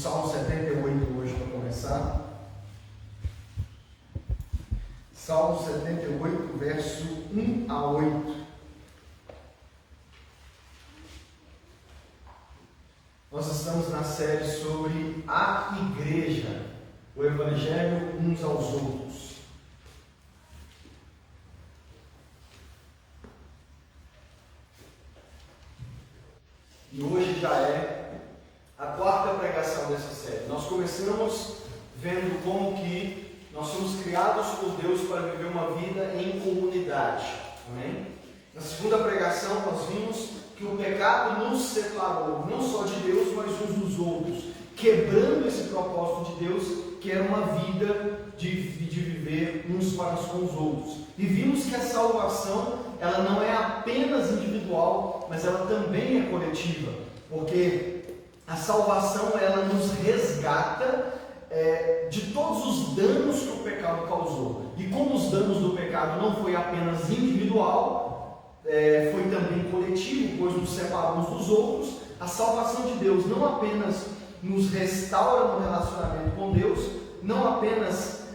Salmo 78 hoje para começar. Salmo 78, verso 1 a 8. Nós estamos na série sobre a igreja, o evangelho uns aos outros. E hoje já é a quarta pregação dessa série. Nós começamos vendo como que nós somos criados por Deus para viver uma vida em comunidade. Amém? Na segunda pregação nós vimos que o pecado nos separou, não só de Deus, mas uns dos outros, quebrando esse propósito de Deus, que era uma vida de viver uns para com os outros. E vimos que a salvação, ela não é apenas individual, mas ela também é coletiva, porque a salvação, ela nos resgata de todos os danos que o pecado causou. E como os danos do pecado não foi apenas individual, foi também coletivo, pois nos separou uns dos outros, a salvação de Deus não apenas nos restaura no relacionamento com Deus, não apenas,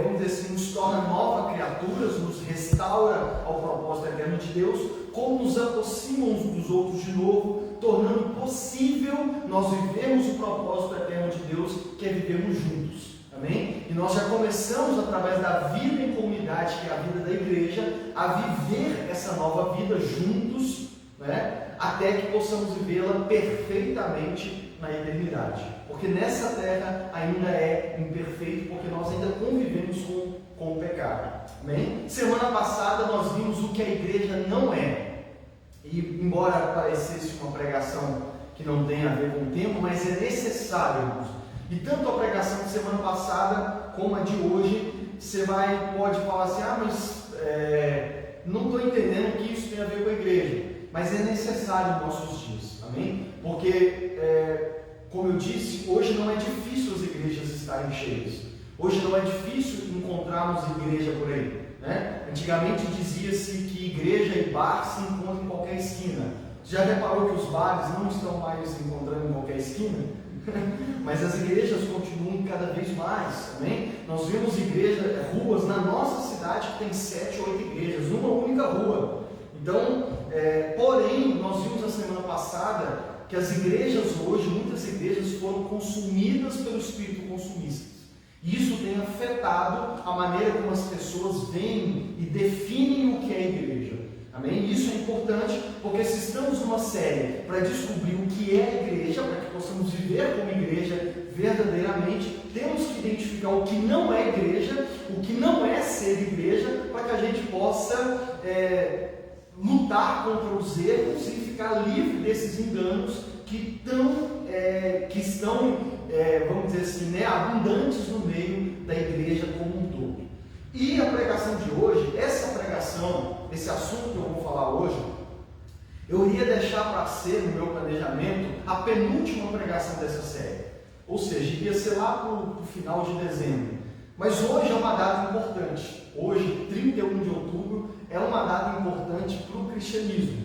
vamos dizer assim, nos torna nova criaturas, nos restaura ao propósito eterno de Deus, como nos aproxima uns dos outros de novo, tornando possível nós vivermos o propósito eterno de Deus, que é vivermos juntos. Amém? E nós já começamos, através da vida em comunidade, que é a vida da igreja, a viver essa nova vida juntos, né? Até que possamos vivê-la perfeitamente na eternidade. Porque nessa terra ainda é imperfeito, porque nós ainda convivemos com o pecado. Amém? Semana passada nós vimos o que a igreja não é. E embora parecesse uma pregação que não tem a ver com o tempo, mas é necessário, irmãos. E tanto a pregação de semana passada como a de hoje, você pode falar assim, mas não estou entendendo o que isso tem a ver com a igreja. Mas é necessário em nossos dias, amém? Porque, como eu disse, hoje não é difícil as igrejas estarem cheias. Hoje não é difícil encontrarmos igreja por aí, né? Antigamente dizia-se que igreja e bar se encontram em qualquer esquina. Você já reparou que os bares não estão mais se encontrando em qualquer esquina? Mas as igrejas continuam cada vez mais, amém? Nós vemos ruas na nossa cidade que tem 7 ou 8 igrejas, numa única rua. Então, porém, nós vimos na semana passada que as igrejas hoje, muitas igrejas foram consumidas pelo espírito consumista. E isso tem afetado a maneira como as pessoas veem e definem o que é igreja. Amém? Isso é importante, porque se estamos numa série para descobrir o que é a igreja, para que possamos viver como igreja verdadeiramente, temos que identificar o que não é igreja, o que não é ser igreja, para que a gente possa lutar contra os erros e ficar livre desses enganos que estão, vamos dizer assim, né, abundantes no meio da igreja como um todo. E a pregação de hoje, esse assunto que eu vou falar hoje, eu iria deixar para ser, no meu planejamento, a penúltima pregação dessa série. Ou seja, iria ser lá para o final de dezembro. Mas hoje é uma data importante. Hoje, 31 de outubro, é uma data importante para o cristianismo.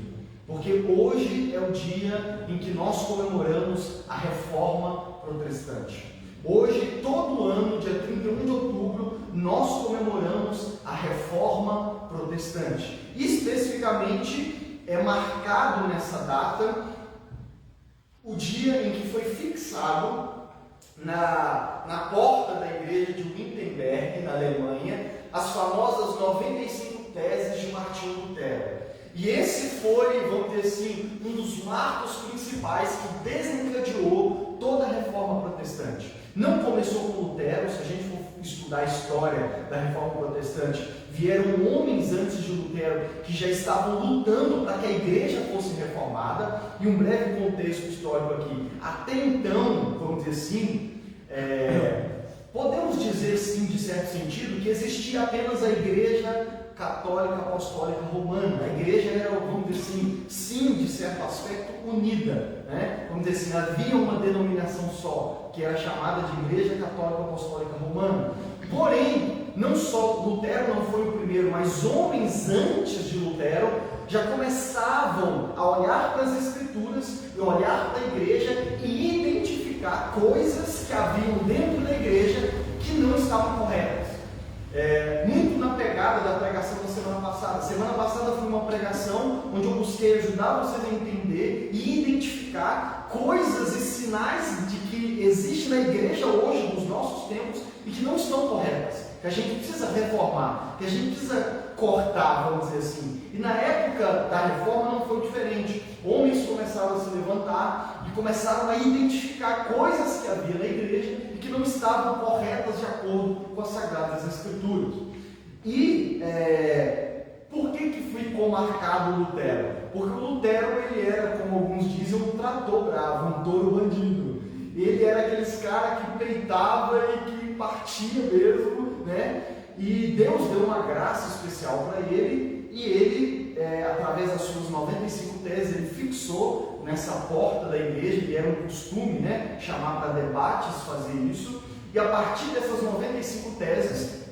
Porque hoje é o dia em que nós comemoramos a Reforma Protestante. Hoje, todo ano, dia 31 de outubro, nós comemoramos a Reforma Protestante. Especificamente, é marcado nessa data o dia em que foi fixado na porta da igreja de Wittenberg, na Alemanha, as famosas 95 teses de Martinho Lutero. E esse foi, vamos dizer assim, um dos marcos principais que desencadeou toda a Reforma Protestante. Não começou com Lutero. Se a gente for estudar a história da Reforma Protestante, vieram homens antes de Lutero que já estavam lutando para que a igreja fosse reformada. E um breve contexto histórico aqui. Até então, vamos dizer assim, podemos dizer sim, de certo sentido, que existia apenas a igreja católica apostólica romana. A igreja era, vamos dizer assim, sim, de certo aspecto, unida, né? Vamos dizer assim, havia uma denominação só, que era chamada de Igreja Católica Apostólica Romana. Porém, não só Lutero não foi o primeiro, mas homens antes de Lutero já começavam a olhar para as Escrituras, e olhar para a igreja e identificar identificar coisas que haviam dentro da igreja que não estavam corretas. Muito na pegada da pregação da semana passada. Semana passada foi uma pregação onde eu busquei ajudar vocês a entender e identificar coisas e sinais de que existe na igreja hoje, nos nossos tempos, e que não estão corretas, que a gente precisa reformar, que a gente precisa cortar, vamos dizer assim. E na época da reforma não foi diferente. Homens começaram a se levantar e começaram a identificar coisas que havia na igreja e que não estavam corretas de acordo com as Sagradas Escrituras. E por que ficou marcado o Lutero? Porque o Lutero, ele era, como alguns dizem, um trator bravo, um touro bandido. Ele era aqueles caras que peitava e que partia mesmo, né? E Deus deu uma graça especial para ele, e ele, através das suas 95 teses, ele fixou nessa porta da igreja, que era um costume, né, chamar para debates, fazer isso, e a partir dessas 95 teses,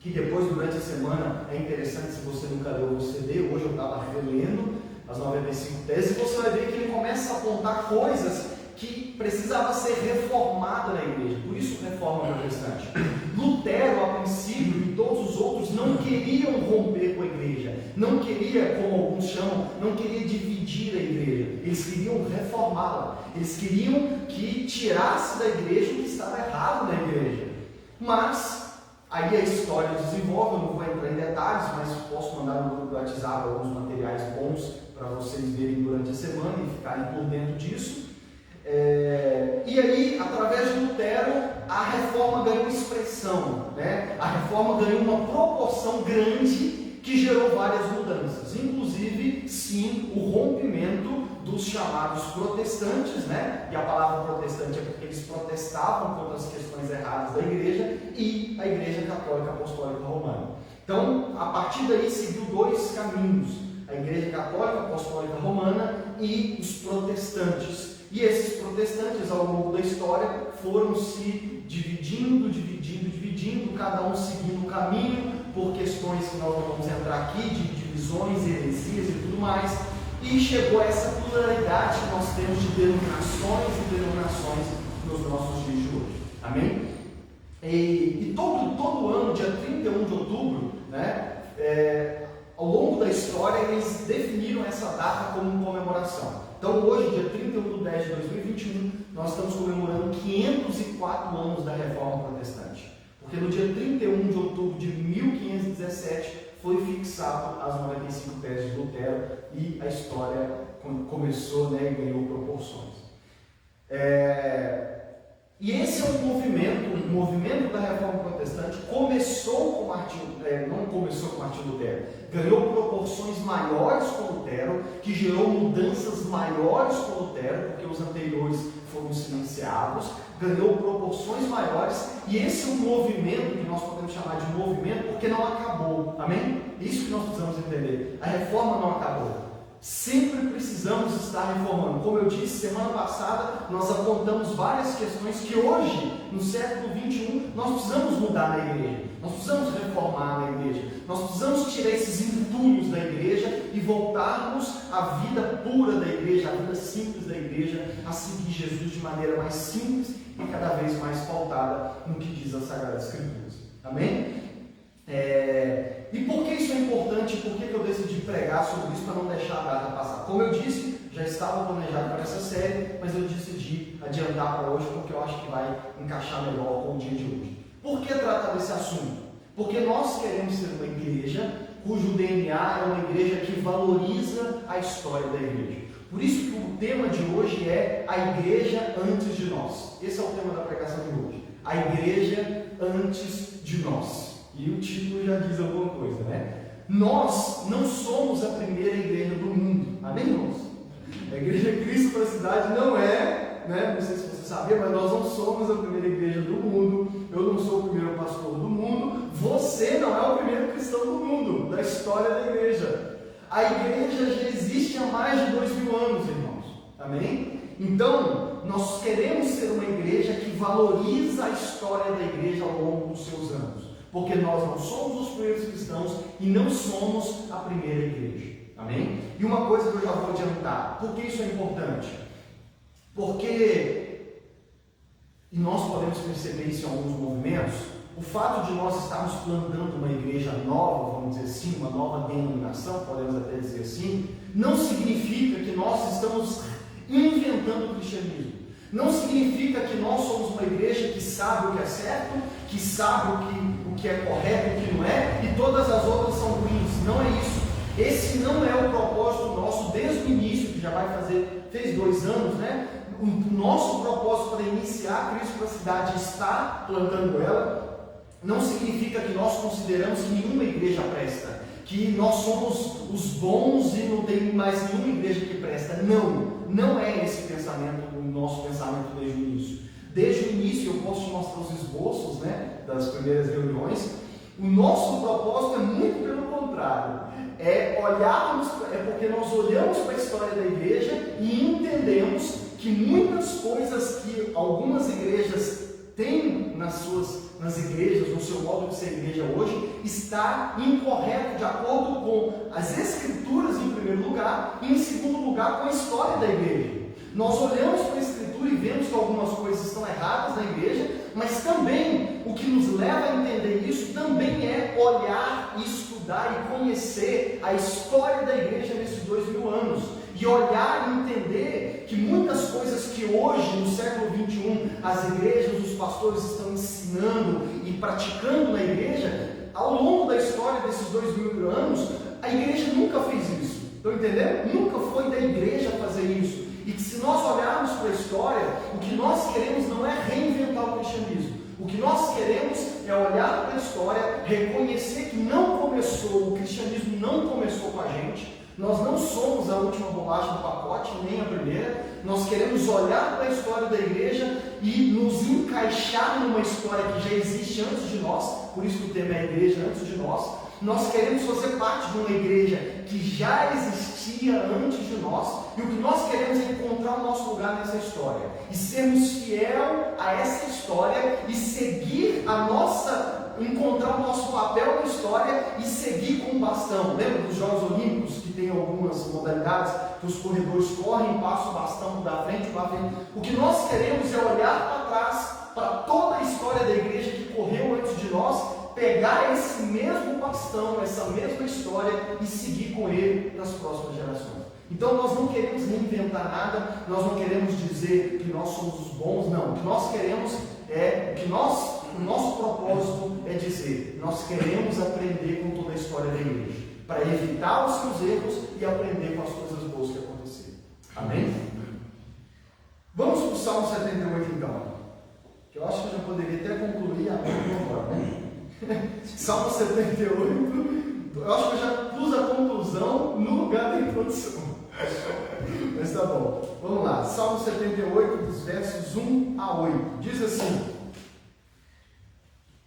que depois, durante a semana, é interessante, se você nunca leu o CD, hoje eu estava relendo as 95 teses, e você vai ver que ele começa a apontar coisas que precisava ser reformada na igreja. Por isso, reforma protestante. Lutero, a princípio, e todos os outros não queriam romper com a igreja, não queria, como alguns chamam, não queria dividir a igreja. Eles queriam reformá-la. Eles queriam que tirasse da igreja o que estava errado na igreja. Mas aí a história desenvolve, eu não vou entrar em detalhes, mas posso mandar no grupo do WhatsApp alguns materiais bons para vocês verem durante a semana e ficarem por dentro disso. E aí, através de Lutero, a reforma ganhou expressão, né? A reforma ganhou uma proporção grande que gerou várias mudanças, inclusive, sim, o rompimento dos chamados protestantes, né? E a palavra protestante é porque eles protestavam contra as questões erradas da igreja, e a Igreja Católica Apostólica Romana. Então, a partir daí seguiu dois caminhos: a Igreja Católica Apostólica Romana e os protestantes. E esses protestantes, ao longo da história, foram se dividindo, cada um seguindo um caminho, por questões que nós não vamos entrar aqui, de divisões, heresias e tudo mais, e chegou a essa pluralidade que nós temos de denominações e denominações nos nossos dias de hoje. Amém? E todo ano, dia 31 de outubro, né, ao longo da história, eles definiram essa data como comemoração. Então hoje, dia 31 de 10 de 2021, nós estamos comemorando 504 anos da Reforma Protestante. Porque no dia 31 de outubro de 1517 foi fixado as 95 teses de Lutero, e a história começou, né, e ganhou proporções. E esse é o movimento da Reforma Protestante começou com não começou com Martinho Lutero, ganhou proporções maiores com Lutero, que gerou mudanças maiores com Lutero, porque os anteriores foram silenciados, ganhou proporções maiores, e esse é um movimento que nós podemos chamar de movimento, porque não acabou, amém? Isso que nós precisamos entender, a reforma não acabou. Sempre precisamos estar reformando. Como eu disse, semana passada nós apontamos várias questões que hoje, no século 21, nós precisamos mudar na igreja, nós precisamos reformar na igreja, nós precisamos tirar esses entulhos da igreja e voltarmos à vida pura da igreja, à vida simples da igreja, a seguir Jesus de maneira mais simples e cada vez mais pautada no que diz as Sagradas Escrituras. Amém? E por que isso é importante? Por que eu decidi pregar sobre isso para não deixar a data passar? Como eu disse, já estava planejado para essa série, mas eu decidi adiantar para hoje porque eu acho que vai encaixar melhor com o dia de hoje. Por que tratar desse assunto? Porque nós queremos ser uma igreja cujo DNA é uma igreja que valoriza a história da igreja. Por isso que o tema de hoje é a igreja antes de nós. Esse é o tema da pregação de hoje. A igreja antes de nós. E o título já diz alguma coisa, né? Nós não somos a primeira igreja do mundo. Amém, irmãos? A Igreja Cristo para a Cidade não é, né? Não sei se você sabia, mas nós não somos a primeira igreja do mundo. Eu não sou o primeiro pastor do mundo. Você não é o primeiro cristão do mundo, da história da igreja. A igreja já existe há mais de 2000 anos, irmãos. Amém? Então, nós queremos ser uma igreja que valoriza a história da igreja ao longo dos seus anos. Porque nós não somos os primeiros cristãos e não somos a primeira igreja. Amém? E uma coisa que eu já vou adiantar. Por que isso é importante? Porque e nós podemos perceber isso em alguns movimentos, o fato de nós estarmos plantando uma igreja nova, vamos dizer assim, uma nova denominação, podemos até dizer assim, não significa que nós estamos inventando o cristianismo. Não significa que nós somos uma igreja que sabe o que é certo, que sabe o que é correto e o que não é, e todas as outras são ruins. Não é isso. Esse não é o propósito nosso desde o início, que já fez 2 anos, né? O nosso propósito para iniciar a Cristo para a cidade, estar plantando ela, não significa que nós consideramos que nenhuma igreja presta, que nós somos os bons e não tem mais nenhuma igreja que presta. Não é esse pensamento, o nosso pensamento desde o início. Desde o início, eu posso te mostrar os esboços, né, das primeiras reuniões. O nosso propósito é muito pelo contrário. É porque nós olhamos para a história da igreja e entendemos que muitas coisas que algumas igrejas têm nas igrejas, no seu modo de ser igreja hoje, está incorreto de acordo com as Escrituras em primeiro lugar e em segundo lugar com a história da igreja. Nós olhamos para a Escritura e vemos que algumas coisas estão erradas na igreja, mas também o que nos leva a entender isso também é olhar e estudar e conhecer a história da igreja nesses 2000 anos. E olhar e entender que muitas coisas que hoje, no século 21, as igrejas, os pastores estão ensinando e praticando na igreja, ao longo da história desses 2000 anos, a igreja nunca fez isso. Estão entendendo? Nunca foi da igreja fazer isso. E que se nós olharmos para a história, o que nós queremos não é reinventar o cristianismo. O que nós queremos é olhar para a história, reconhecer que o cristianismo não começou com a gente. Nós não somos a última bolacha do pacote, nem a primeira. Nós queremos olhar para a história da igreja e nos encaixar numa história que já existe antes de nós. Por isso que o tema é a igreja antes de nós. Nós queremos fazer parte de uma igreja que já existia antes de nós. E o que nós queremos é encontrar o nosso lugar nessa história. E sermos fiel a essa história e seguir encontrar o nosso papel na história e seguir com o bastão. Lembra dos Jogos Olímpicos, que tem algumas modalidades que os corredores correm, passam o bastão da frente para frente? O que nós queremos é olhar para trás, para toda a história da igreja que correu antes de nós, pegar esse mesmo bastão, essa mesma história e seguir com ele nas próximas gerações. Então nós não queremos reinventar nada, nós não queremos dizer que nós somos os bons, não. O que nós queremos o nosso propósito é dizer, nós queremos aprender com toda a história da igreja, para evitar os seus erros e aprender com as coisas boas que aconteceram. Amém? Vamos para o Salmo 78 então, que eu acho que eu já poderia até concluir agora, né? Salmo 78, eu acho que eu já pus a conclusão no lugar da introdução. Mas tá bom, vamos lá. Salmo 78, dos versos 1 a 8, diz assim: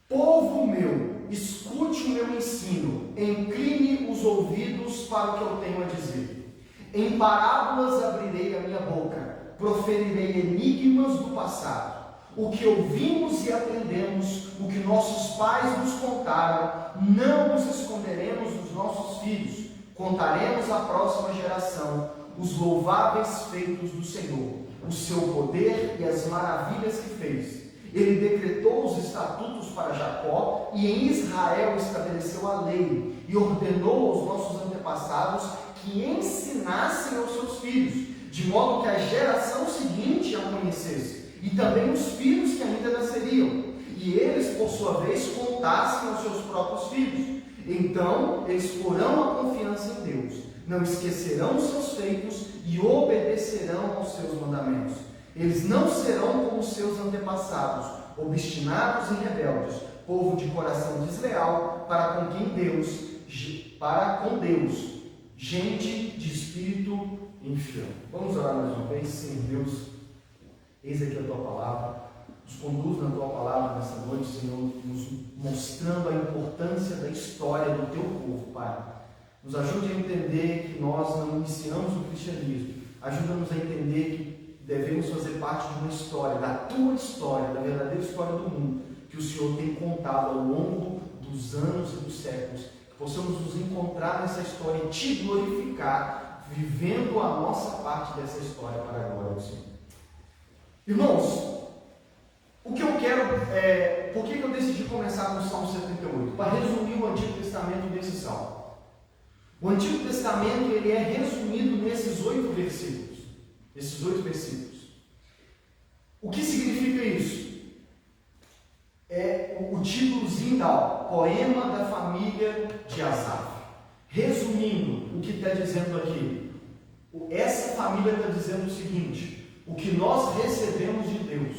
Povo meu, escute o meu ensino, incline os ouvidos para o que eu tenho a dizer. Em parábolas abrirei a minha boca, proferirei enigmas do passado. O que ouvimos e aprendemos, o que nossos pais nos contaram, não nos esconderemos dos nossos filhos. Contaremos à próxima geração os louváveis feitos do Senhor, o seu poder e as maravilhas que fez. Ele decretou os estatutos para Jacó e em Israel estabeleceu a lei e ordenou aos nossos antepassados que ensinassem aos seus filhos, de modo que a geração seguinte a conhecesse, e também os filhos que ainda nasceriam, e eles, por sua vez, contassem aos seus próprios filhos. Então eles porão a confiança em Deus, não esquecerão os seus feitos e obedecerão aos seus mandamentos. Eles não serão como seus antepassados, obstinados e rebeldes, povo de coração desleal para com Deus, gente de espírito infiel. Vamos orar mais uma vez. Senhor Deus, eis aqui a Tua palavra, nos conduz na Tua palavra nessa noite, Senhor, nos mostrando a importância da história do Teu povo, Pai. Nos ajude a entender que nós não iniciamos o cristianismo, ajuda-nos a entender que devemos fazer parte de uma história, da Tua história, da verdadeira história do mundo, que o Senhor tem contado ao longo dos anos e dos séculos, que possamos nos encontrar nessa história e Te glorificar, vivendo a nossa parte dessa história para a glória do Senhor. Irmãos, por que eu decidi começar com o Salmo 78? Para resumir o Antigo Testamento nesse Salmo. O Antigo Testamento ele é resumido nesses 8 versículos. O que significa isso? É o títulozinho da Poema da Família de Asaf. Resumindo o que está dizendo aqui, essa família está dizendo o seguinte: o que nós recebemos de Deus,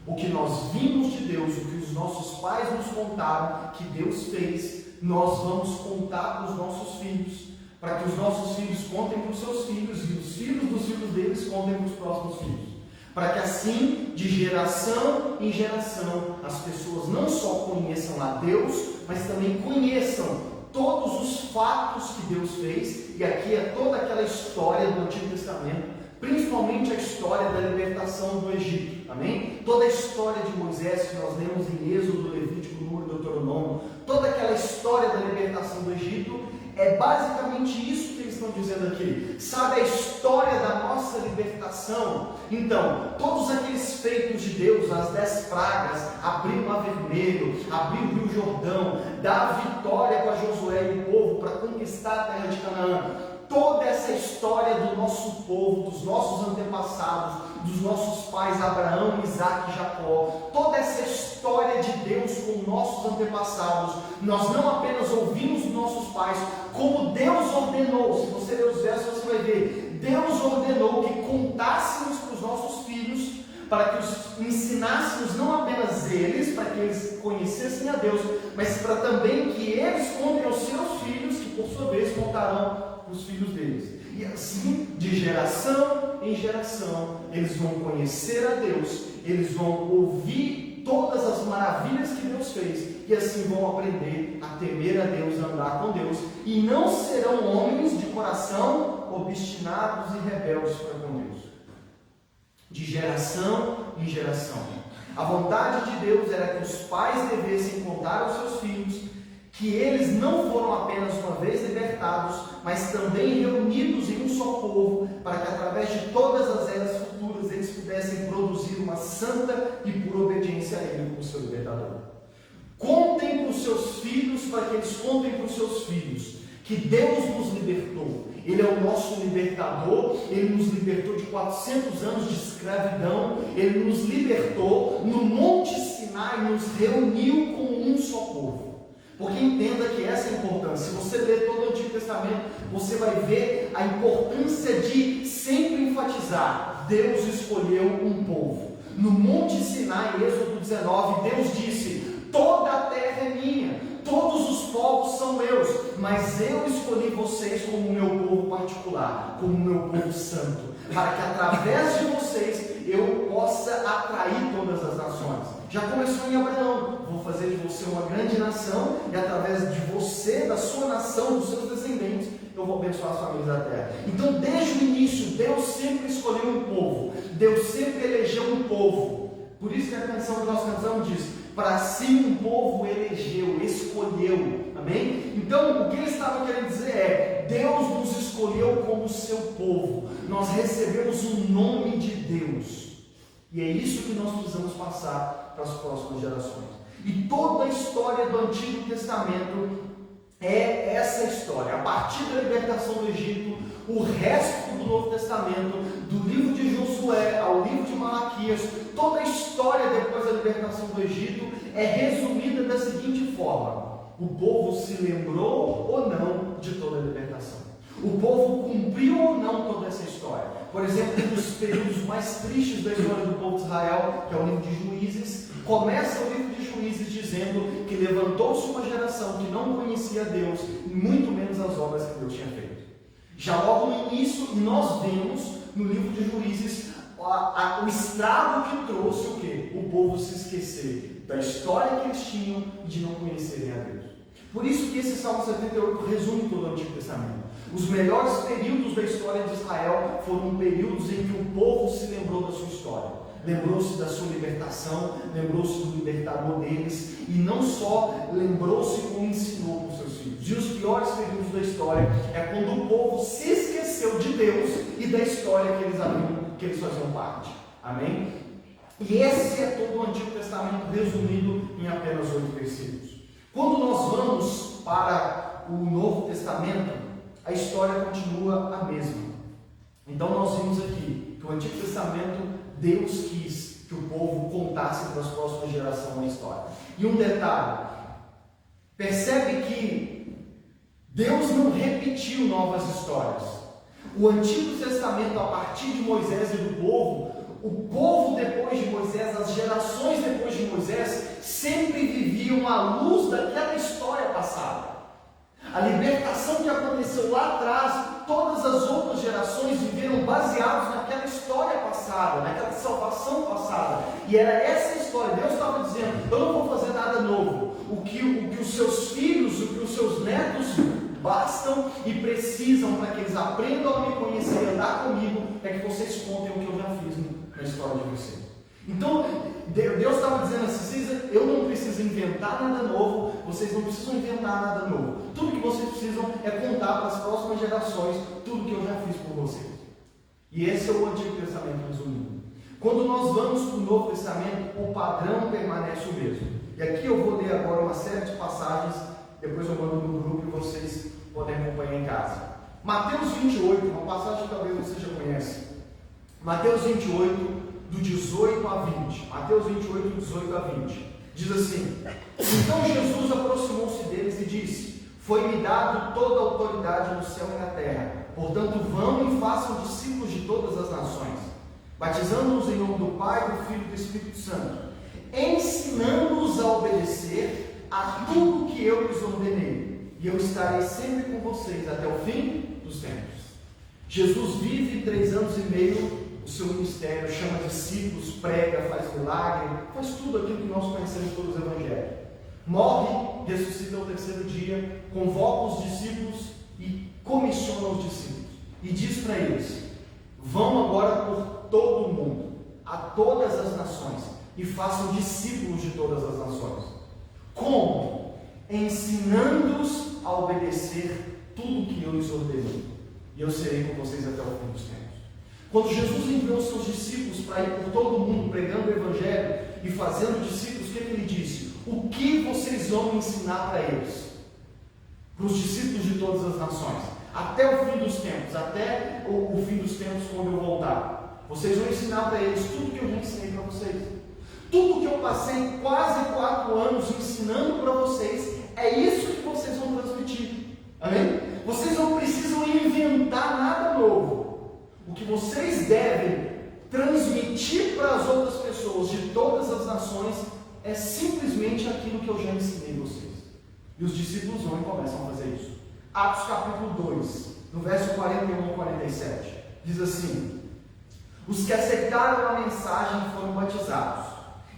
o que nós vimos de Deus, o que os nossos pais nos contaram que Deus fez, nós vamos contar para os nossos filhos, para que os nossos filhos contem para os seus filhos e os filhos dos filhos deles contem para os próximos filhos, para que assim, de geração em geração, as pessoas não só conheçam a Deus, mas também conheçam todos os fatos que Deus fez. E aqui é toda aquela história do Antigo Testamento, principalmente a história da libertação do Egito, amém? Toda a história de Moisés que nós lemos em Êxodo, Levítico, Número, Deuteronômio, toda aquela história da libertação do Egito, é basicamente isso que eles estão dizendo aqui. Sabe a história da nossa libertação? Então, todos aqueles feitos de Deus, as 10 pragas, abrir o Mar Vermelho, abrir o Rio Jordão, dar a vitória para Josué e o povo para conquistar a terra de Canaã, toda essa história do nosso povo, dos nossos antepassados, dos nossos pais Abraão, Isaac e Jacó, toda essa história de Deus com nossos antepassados, nós não apenas ouvimos dos nossos pais, como Deus ordenou. Se você ler os versos, você vai ver, Deus ordenou que contássemos para os nossos filhos, para que os ensinássemos não apenas eles, para que eles conhecessem a Deus, mas para também que eles contem aos seus filhos, que por sua vez contarão os filhos deles. E assim, de geração em geração, eles vão conhecer a Deus, eles vão ouvir todas as maravilhas que Deus fez, e assim vão aprender a temer a Deus, a andar com Deus, e não serão homens de coração obstinados e rebeldes para com Deus. De geração em geração. A vontade de Deus era que os pais devessem contar aos seus filhos que eles não foram apenas uma vez libertados, mas também reunidos em um só povo, para que através de todas as eras futuras eles pudessem produzir uma santa e pura obediência a Ele como seu libertador. Contem para os seus filhos, para que eles contem para os seus filhos, que Deus nos libertou. Ele é o nosso libertador. Ele nos libertou de 400 anos de escravidão. Ele nos libertou no Monte Sinai, nos reuniu como um só povo. Porque entenda que essa é a importância. Se você ler todo o Antigo Testamento, você vai ver a importância de sempre enfatizar: Deus escolheu um povo. No Monte Sinai, Êxodo 19, Deus disse: toda a terra é minha, todos os povos são meus, mas eu escolhi vocês como meu povo particular, como meu povo santo, para que através de vocês eu possa atrair todas as nações. Já começou em Abraão: vou fazer de você uma grande nação, e através de você, da sua nação, dos seus descendentes, eu vou abençoar as famílias da terra. Então, desde o início, Deus sempre escolheu um povo, Deus sempre elegeu um povo. Por isso que a canção que nós cantamos diz: para si um povo elegeu, escolheu, amém? Então, o que ele estava querendo dizer é: Deus nos escolheu como seu povo, nós recebemos o nome de Deus, e é isso que nós precisamos passar para as próximas gerações. E toda a história do Antigo Testamento é essa história. A partir da libertação do Egito, o resto do Novo Testamento, do livro de Josué ao livro de Malaquias, toda a história depois da libertação do Egito é resumida da seguinte forma: o povo se lembrou ou não de toda a libertação. O povo cumpriu ou não toda essa história. Por exemplo, um dos períodos mais tristes da história do povo de Israel, que é o livro de Juízes, começa o livro de Juízes dizendo que levantou-se uma geração que não conhecia Deus, e muito menos as obras que Deus tinha feito. Já logo no início, nós vemos no livro de Juízes o estrago que trouxe o quê? O povo se esquecer da história que eles tinham e de não conhecerem a Deus. Por isso que esse Salmo 78 resume todo o Antigo Testamento. Os melhores períodos da história de Israel foram períodos em que o povo se lembrou da sua história, lembrou-se da sua libertação, lembrou-se do libertador deles, e não só lembrou-se como ensinou para os seus filhos. E os piores períodos da história é quando o povo se esqueceu de Deus e da história que eles faziam parte. Amém? E esse é todo o Antigo Testamento resumido resumido em apenas 8 versículos. Quando nós vamos para o Novo Testamento, a história continua a mesma. Então nós vimos aqui que o Antigo Testamento, Deus quis que o povo contasse para as próximas gerações a história. E um detalhe, percebe que Deus não repetiu novas histórias. O Antigo Testamento, a partir de Moisés e do povo, o povo depois de Moisés, as gerações depois de Moisés, sempre viviam à luz daquela história passada. A libertação que aconteceu lá atrás, todas as outras gerações viveram baseados naquela história passada, naquela salvação passada. E era essa história. Deus estava dizendo: eu não vou fazer nada novo. O que os seus filhos, o que os seus netos bastam e precisam para que eles aprendam a me conhecer e andar comigo, é que vocês contem o que eu já fiz na história de vocês. Então, Deus estava dizendo assim: eu não preciso inventar nada novo, vocês não precisam inventar nada novo. Tudo que vocês precisam é contar para as próximas gerações tudo que eu já fiz por vocês. E esse é o Antigo Testamento resumido. Quando nós vamos para o Novo Testamento, o padrão permanece o mesmo. E aqui eu vou ler agora uma série de passagens, depois eu mando no grupo e vocês podem acompanhar em casa. Mateus 28, uma passagem que talvez você já conhece. Mateus 28, do 18 a 20. Mateus 28, do 18 a 20. Diz assim: então Jesus aproximou-se deles e disse: foi-me dado toda a autoridade no céu e na terra. Portanto, vão e façam discípulos de todas as nações, batizando-os em nome do Pai, do Filho e do Espírito Santo, ensinando-os a obedecer a tudo que eu lhes ordenei. E eu estarei sempre com vocês até o fim dos tempos. Jesus vive 3 anos e meio o seu ministério, chama discípulos, prega, faz milagre, faz tudo aquilo que nós conhecemos pelos evangelhos. Morre, ressuscita ao 3º dia, convoca os discípulos e comissiona os discípulos. E diz para eles: vão agora por todo o mundo, a todas as nações, e façam discípulos de todas as nações. Como? Ensinando-os a obedecer tudo que eu lhes ordenei. E eu serei com vocês até o fim dos tempos. Quando Jesus enviou os seus discípulos para ir por todo o mundo pregando o Evangelho e fazendo discípulos, o que ele disse? O que vocês vão ensinar para eles? Para os discípulos de todas as nações, até o fim dos tempos, até o fim dos tempos quando eu voltar. Vocês vão ensinar para eles tudo que eu já ensinei para vocês. Tudo que eu passei quase 4 anos ensinando para vocês, é isso que vocês vão transmitir. Amém? Vocês não precisam inventar nada novo. O que vocês devem transmitir para as outras pessoas de todas as nações é simplesmente aquilo que eu já ensinei vocês. E os discípulos vão e começam a fazer isso. Atos capítulo 2, no verso 41 ao 47, diz assim: os que aceitaram a mensagem foram batizados,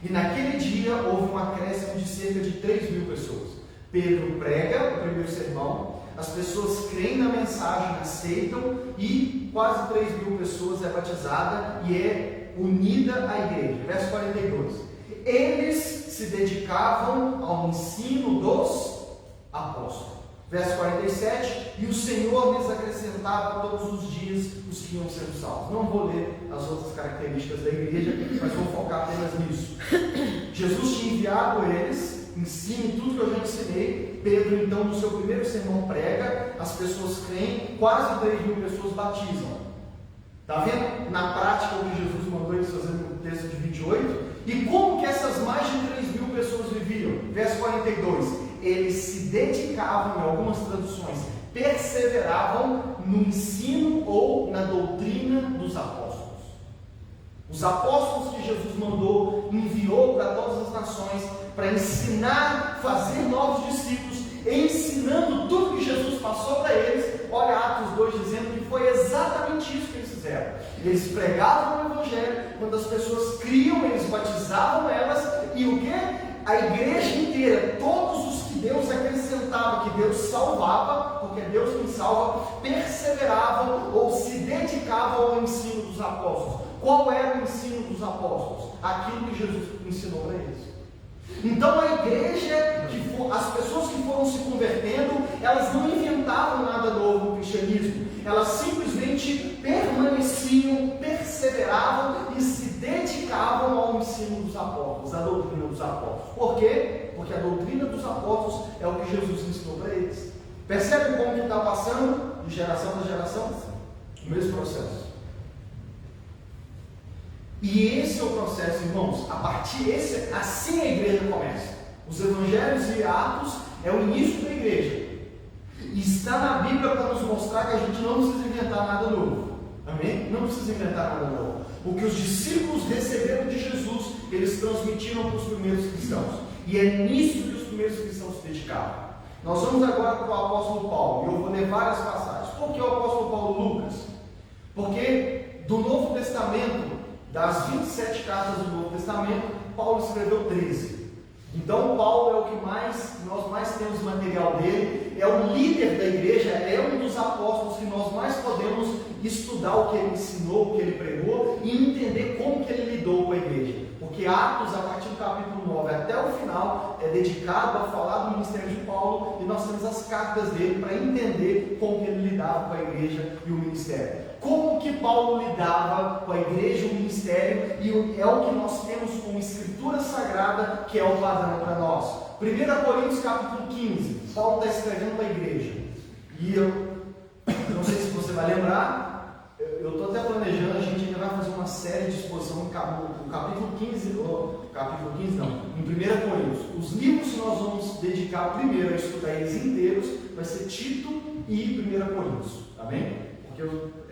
e naquele dia houve um acréscimo de cerca de 3.000 pessoas. Pedro prega o primeiro sermão, as pessoas creem na mensagem, aceitam, e quase 3.000 pessoas é batizada e é unida à igreja. Verso 42. Eles se dedicavam ao ensino dos apóstolos. Verso 47. E o Senhor lhes acrescentava todos os dias os que iam sendo salvos. Não vou ler as outras características da igreja, mas vou focar apenas nisso. Jesus tinha enviado eles: ensine tudo que eu já ensinei. Pedro, então, no seu primeiro sermão prega, as pessoas creem, quase 3.000 pessoas batizam. Está vendo? Na prática, o que Jesus mandou eles fazerem no texto de 28. E como que essas mais de 3.000 pessoas viviam? Verso 42. Eles se dedicavam, em algumas traduções, perseveravam no ensino ou na doutrina dos apóstolos. Os apóstolos que Jesus mandou, enviou para todas as nações, para ensinar, fazer novos discípulos, ensinando tudo que Jesus passou para eles. Olha Atos 2 dizendo que foi exatamente isso que eles fizeram. Eles pregavam o Evangelho, quando as pessoas criam, eles batizavam elas, e o que? A igreja inteira, todos os que Deus acrescentava, que Deus salvava, porque é Deus quem salva, perseveravam ou se dedicavam ao ensino dos apóstolos. Qual era o ensino dos apóstolos? Aquilo que Jesus ensinou para eles. Então a igreja, as pessoas que foram se convertendo, elas não inventavam nada novo no cristianismo, elas simplesmente permaneciam, perseveravam e se dedicavam ao ensino dos apóstolos, à doutrina dos dos apóstolos. Por quê? Porque a doutrina dos apóstolos é o que Jesus ensinou para eles. Percebe como que está passando de geração para geração? O mesmo processo. E esse é o processo, irmãos. Assim a igreja começa. Os evangelhos e Atos é o início da igreja. E está na Bíblia para nos mostrar que a gente não precisa inventar nada novo. Amém? Não precisa inventar nada novo. O que os discípulos receberam de Jesus, eles transmitiram para os primeiros cristãos. E é nisso que os primeiros cristãos se dedicavam. Nós vamos agora para o apóstolo Paulo. E eu vou ler várias passagens. Por que o apóstolo Paulo Lucas? Porque do Novo Testamento, das 27 cartas do Novo Testamento, Paulo escreveu 13. Então Paulo é o que nós mais temos material dele, é o líder da igreja, é um dos apóstolos que nós mais podemos estudar o que ele ensinou, o que ele pregou e entender como que ele lidou com a igreja. Porque Atos, a partir do capítulo 9 até o final, é dedicado a falar do ministério de Paulo, e nós temos as cartas dele para entender como que ele lidava com a igreja e o ministério. Como que Paulo lidava com a igreja e o ministério, e é o que nós temos como escritura sagrada, que é o padrão para nós. 1 Coríntios capítulo 15, Paulo está escrevendo para a igreja, e eu não sei se você vai lembrar, eu estou até planejando, a gente ainda vai fazer uma série de exposição no capítulo 15, não, em 1 Coríntios. Os livros que nós vamos dedicar primeiro a estudar eles inteiros, vai ser Tito e 1 Coríntios, amém? Porque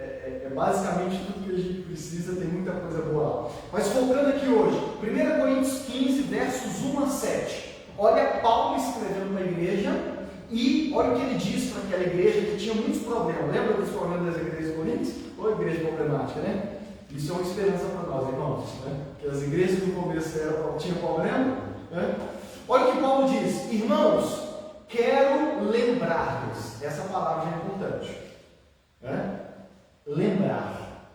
é basicamente tudo que a gente precisa, tem muita coisa boa lá. Mas focando aqui hoje, 1 Coríntios 15, versos 1 a 7. Olha Paulo escrevendo para a igreja, e olha o que ele diz para aquela igreja que tinha muitos problemas. Lembra dos problemas das igrejas de Coríntios? Ou igreja problemática, né? Isso é uma esperança para nós, irmãos. Né? Que as igrejas no começo tinham problema. Né? Olha o que Paulo diz: irmãos, quero lembrar-lhes. Essa palavra é importante. Né? Lembrar.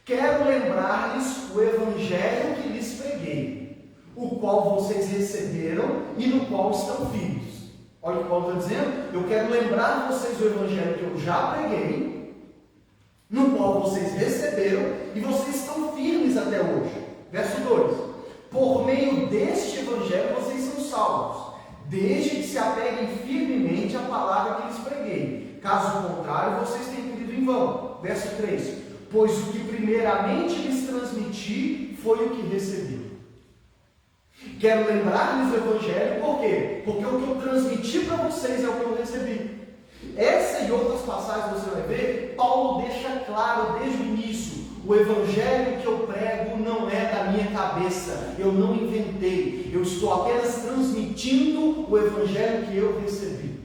Quero lembrar-lhes o evangelho que lhes preguei, o qual vocês receberam e no qual estão firmes. Olha o que Paulo está dizendo: eu quero lembrar vocês o evangelho que eu já preguei, no qual vocês receberam e vocês estão firmes até hoje. Verso 2: por meio deste evangelho vocês são salvos, desde que se apeguem firmemente à palavra que lhes preguei. Caso contrário, vocês têm crido em vão. Verso 3: pois o que primeiramente lhes transmiti foi o que recebi. Quero lembrar-lhes o evangelho, por quê? Porque o que eu transmiti para vocês é o que eu recebi. Essa e outras passagens você vai ver, Paulo deixa claro desde o início: o evangelho que eu prego não é da minha cabeça, eu não inventei, eu estou apenas transmitindo o evangelho que eu recebi.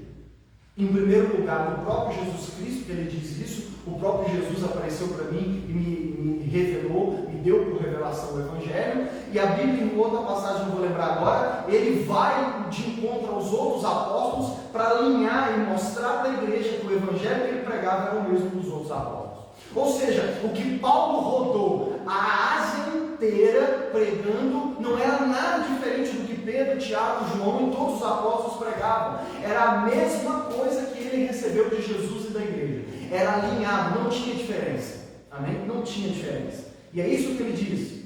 Em primeiro lugar, o próprio Jesus Cristo, que ele diz isso, o próprio Jesus apareceu para mim e me revelou, me deu por revelação o evangelho. E a Bíblia, em outra passagem, não vou lembrar agora, ele vai de encontro aos outros apóstolos para alinhar e mostrar para a igreja que o evangelho que ele pregava era o mesmo dos outros apóstolos. Ou seja, o que Paulo rodou a Ásia inteira pregando não era nada diferente do que Pedro, Tiago, João e todos os apóstolos pregavam. Era a mesma coisa que ele recebeu de Jesus e da igreja. Era alinhado, não tinha diferença. Amém? Não tinha diferença. E é isso que ele diz: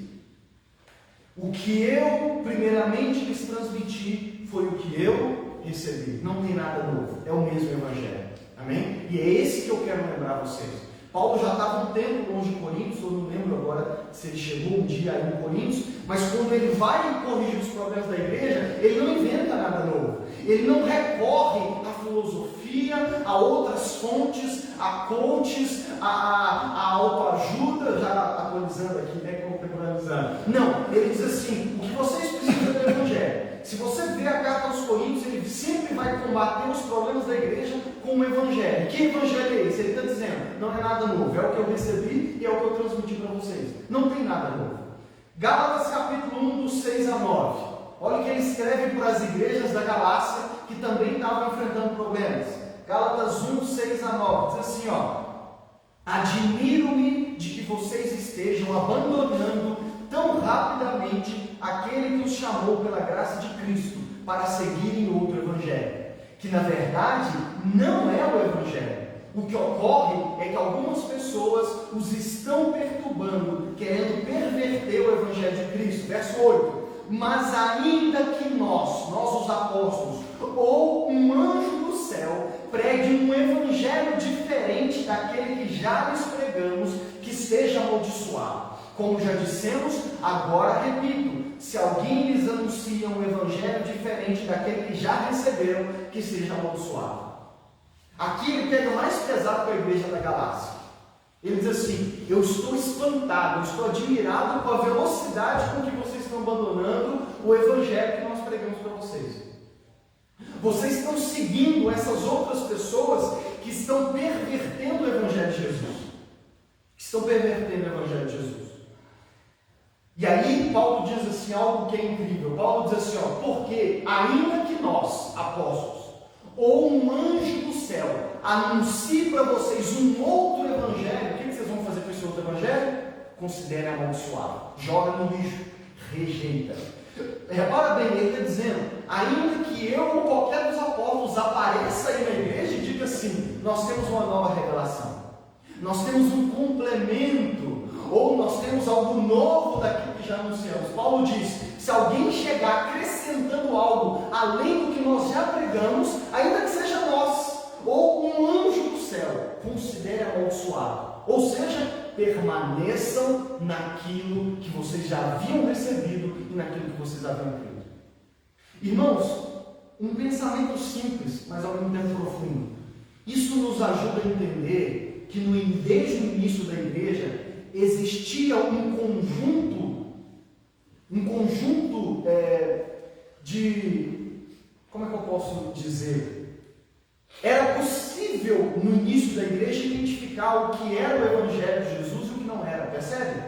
o que eu primeiramente lhes transmiti foi o que eu recebi. Não tem nada novo, é o mesmo evangelho. Amém? E é esse que eu quero lembrar vocês. Paulo já estava um tempo longe de Coríntios, eu não lembro agora se ele chegou um dia aí em Coríntios, mas quando ele vai corrigir os problemas da igreja, ele não inventa nada novo. Ele não recorre à filosofia, a outras fontes, a coaches, a autoajuda, já atualizando aqui, né, contemporaneizando. Não, ele diz assim: o que vocês precisam do evangelho. Se você vê a carta aos Coríntios, ele sempre vai combater os problemas da igreja com o evangelho. Que evangelho é esse? Ele está dizendo: não é nada novo, é o que eu recebi e é o que eu transmiti para vocês. Não tem nada novo. Gálatas capítulo 1, dos 6 a 9. Olha o que ele escreve para as igrejas da Galácia que também estavam enfrentando problemas. Gálatas 1, 6 a 9. Diz assim, ó: admiro-me de que vocês estejam abandonando tão rapidamente aquele que os chamou pela graça de Cristo para seguirem outro evangelho, que na verdade não é o evangelho. O que ocorre é que algumas pessoas os estão perturbando, querendo perverter o evangelho de Cristo. Verso 8: mas ainda que nós os apóstolos, ou um anjo do céu, pregue um evangelho diferente daquele que já lhes pregamos, que seja amaldiçoado. Como já dissemos, agora repito, se alguém lhes anuncia um evangelho diferente daquele que já receberam, que seja amaldiçoado. Aqui ele pega mais pesado com a igreja da Galácia. Ele diz assim: eu estou espantado, eu estou admirado com a velocidade com que vocês estão abandonando o evangelho que nós pregamos para vocês. Vocês estão seguindo essas outras pessoas que estão pervertendo o evangelho de Jesus. E aí Paulo diz assim, algo que é incrível. Paulo diz assim, porque ainda que nós, apóstolos, ou um anjo do céu, anuncie para vocês um outro evangelho, o que vocês vão fazer com esse outro evangelho? Considere amaldiçoado, joga no lixo, rejeita. Repara bem, ele está dizendo, ainda que eu ou qualquer dos apóstolos apareça aí na igreja e diga assim, nós temos uma nova revelação, nós temos um complemento, ou nós temos algo novo daquilo que já anunciamos. Paulo diz, se alguém chegar acrescentando algo além do que nós já pregamos, ainda que seja nós, ou um anjo do céu, considere amaldiçoado. Ou seja, permaneçam naquilo que vocês já haviam recebido e naquilo que vocês haviam crido. Irmãos, um pensamento simples, mas ao mesmo tempo profundo. Isso nos ajuda a entender que desde o início da igreja existia um conjunto de, como é que eu posso dizer? Era possível no início da igreja identificar o que era o evangelho de Jesus e o que não era, percebe?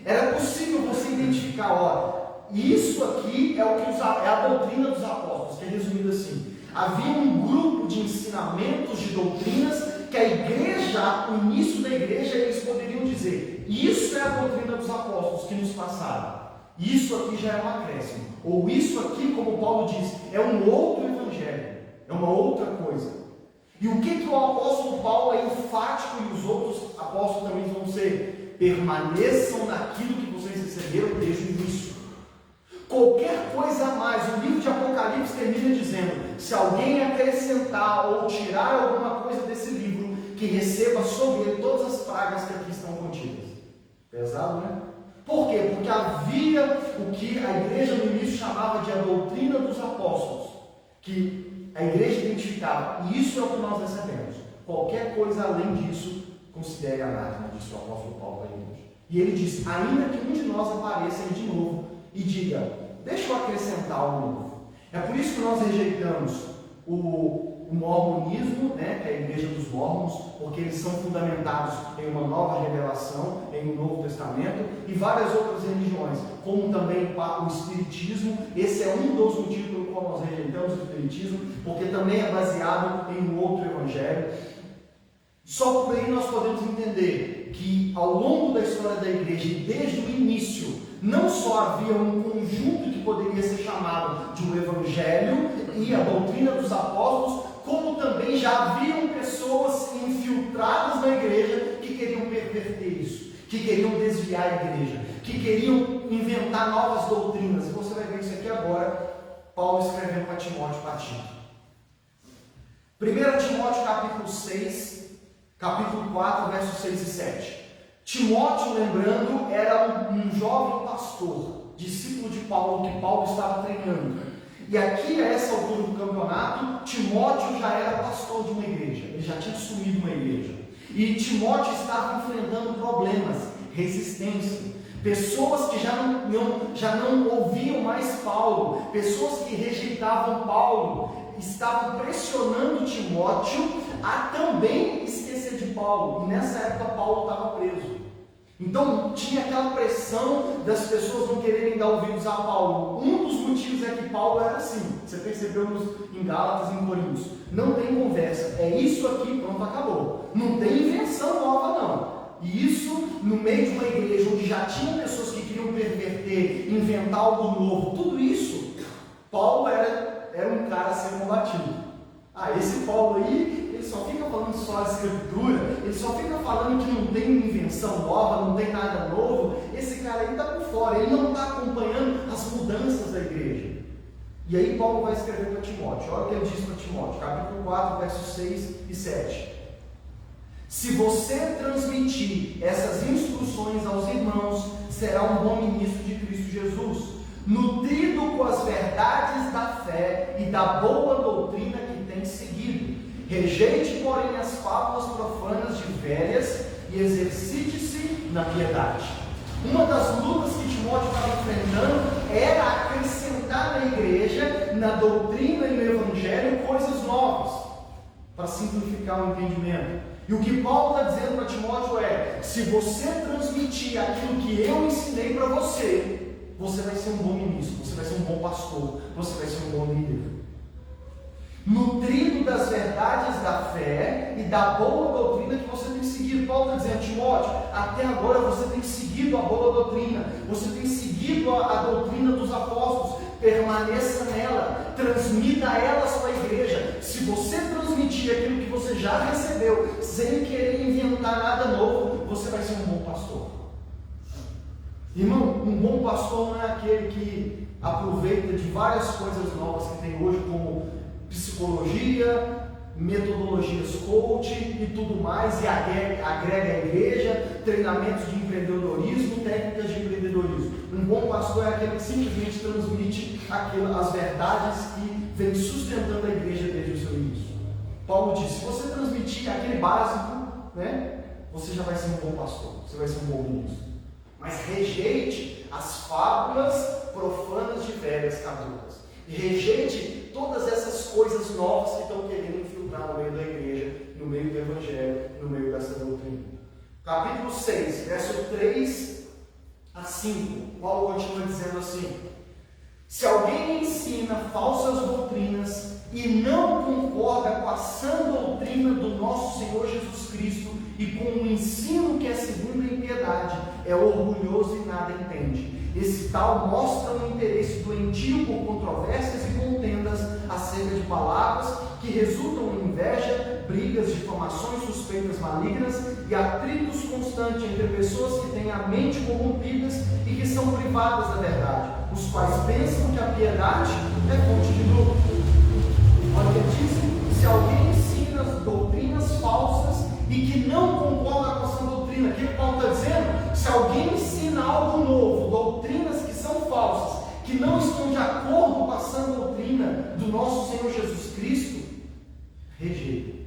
Era possível você identificar, isso aqui é a doutrina dos apóstolos, que é resumido assim. Havia um grupo de ensinamentos, de doutrinas, que a igreja, o início da igreja, eles poderiam dizer, isso é a doutrina dos apóstolos que nos passaram. Isso aqui já é um acréscimo. Ou isso aqui, como Paulo diz, é um outro evangelho, é uma outra coisa. E o que o apóstolo Paulo é enfático, e os outros apóstolos também vão ser, permaneçam naquilo que vocês receberam desde o início. Qualquer coisa a mais, o livro de Apocalipse termina dizendo, se alguém acrescentar ou tirar alguma coisa desse livro, que receba sobre ele todas as pragas que aqui estão contidas. Pesado, né? Por quê? Porque havia o que a igreja no início chamava de a doutrina dos apóstolos, que a igreja identificava, e isso é o que nós recebemos. Qualquer coisa além disso, considere anátema, disse o apóstolo Paulo para a igreja. E ele diz, ainda que um de nós apareça aí de novo e diga, deixa eu acrescentar algo novo. É por isso que nós rejeitamos o mormonismo, né, que é a igreja dos mormons, porque eles são fundamentados em uma nova revelação, em um Novo Testamento, e várias outras religiões, como também o espiritismo. Esse é um dos motivos pelo qual nós rejeitamos o espiritismo, porque também é baseado em um outro evangelho. Só por aí nós podemos entender que ao longo da história da igreja, e desde o início, não só havia um conjunto que poderia ser chamado de um evangelho e a doutrina dos apóstolos, como também já haviam pessoas infiltradas na igreja que queriam perverter isso, que queriam desviar a igreja, que queriam inventar novas doutrinas. E você vai ver isso aqui agora, Paulo escrevendo para Timóteo, para Tito. 1 Timóteo capítulo 6, capítulo 4, versos 6 e 7. Timóteo, lembrando, era um jovem pastor, discípulo de Paulo, que Paulo estava treinando. E aqui, a essa altura do campeonato, Timóteo já era pastor de uma igreja, ele já tinha assumido uma igreja. E Timóteo estava enfrentando problemas, resistência, pessoas que já não ouviam mais Paulo, pessoas que rejeitavam Paulo, estavam pressionando Timóteo a também esquecer de Paulo. E nessa época Paulo estava preso. Então tinha aquela pressão das pessoas não quererem dar ouvidos a Paulo. Um dos motivos é que Paulo era assim. Você percebeu em Gálatas e em Coríntios. Não tem conversa. É isso aqui, pronto, acabou. Não tem invenção nova, não. E isso no meio de uma igreja onde já tinha pessoas que queriam perverter, inventar algo novo. Tudo isso, Paulo era um cara a ser combatido. Esse Paulo aí, ele só fica falando só a escritura, ele só fica falando que não tem invenção nova, não tem nada novo, esse cara aí está por fora, ele não está acompanhando as mudanças da igreja. E aí Paulo vai escrever para Timóteo, olha o que ele diz para Timóteo, capítulo 4, versos 6 e 7. Se você transmitir essas instruções aos irmãos, será um bom ministro de Cristo Jesus, nutrido com as verdades da fé e da boa doutrina que tem seguido. Rejeite, porém, as fábulas profanas de velhas e exercite-se na piedade. Uma das lutas que Timóteo estava enfrentando era acrescentar na igreja, na doutrina e no evangelho, coisas novas, para simplificar o entendimento. E o que Paulo está dizendo para Timóteo é: se você transmitir aquilo que eu ensinei para você, você vai ser um bom ministro, você vai ser um bom pastor, você vai ser um bom líder. Nutrido das verdades da fé e da boa doutrina que você tem seguido. Paulo está dizendo: Timóteo, até agora você tem seguido a boa doutrina, você tem seguido a doutrina dos apóstolos, permaneça nela, transmita ela à sua igreja. Se você transmitir aquilo que você já recebeu, sem querer inventar nada novo, você vai ser um bom pastor. Irmão, um bom pastor não é aquele que aproveita de várias coisas novas que tem hoje, como psicologia, metodologias coach e tudo mais, e agrega à igreja treinamentos de empreendedorismo, técnicas de empreendedorismo. Um bom pastor é aquele que simplesmente transmite as verdades que vem sustentando a igreja desde o seu início. Paulo diz: se você transmitir aquele básico, você já vai ser um bom pastor, você vai ser um bom ministro. Mas rejeite as fábulas profanas de velhas caducas. E rejeite todas essas coisas novas que estão querendo infiltrar no meio da igreja, no meio do evangelho, no meio dessa doutrina. Capítulo 6, verso 3 a 5, Paulo continua dizendo assim: se alguém ensina falsas doutrinas e não concorda com a sã doutrina do nosso Senhor Jesus Cristo e com o ensino que é segundo a impiedade, é orgulhoso e nada entende. Esse tal mostra um interesse doentio por controvérsias e contendas acerca de palavras que resultam em inveja, brigas, difamações, suspeitas malignas e atritos constantes entre pessoas que têm a mente corrompidas e que são privadas da verdade, os quais pensam que a piedade é fonte de lucro. Olha o que ele diz: se alguém ensina doutrinas falsas e que não concorda com essa doutrina, o que Paulo está dizendo? Se alguém ensina algo novo, doutrinas que são falsas, que não estão de acordo com a sã doutrina do nosso Senhor Jesus Cristo, rejeita.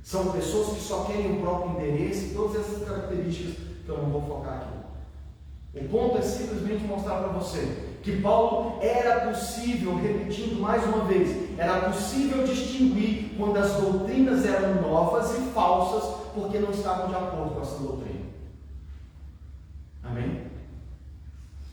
São pessoas que só querem o próprio interesse e todas essas características que eu não vou focar aqui. O ponto é simplesmente mostrar para você que Paulo era possível, repetindo mais uma vez, era possível distinguir quando as doutrinas eram novas e falsas, porque não estavam de acordo com essa doutrina. Amém?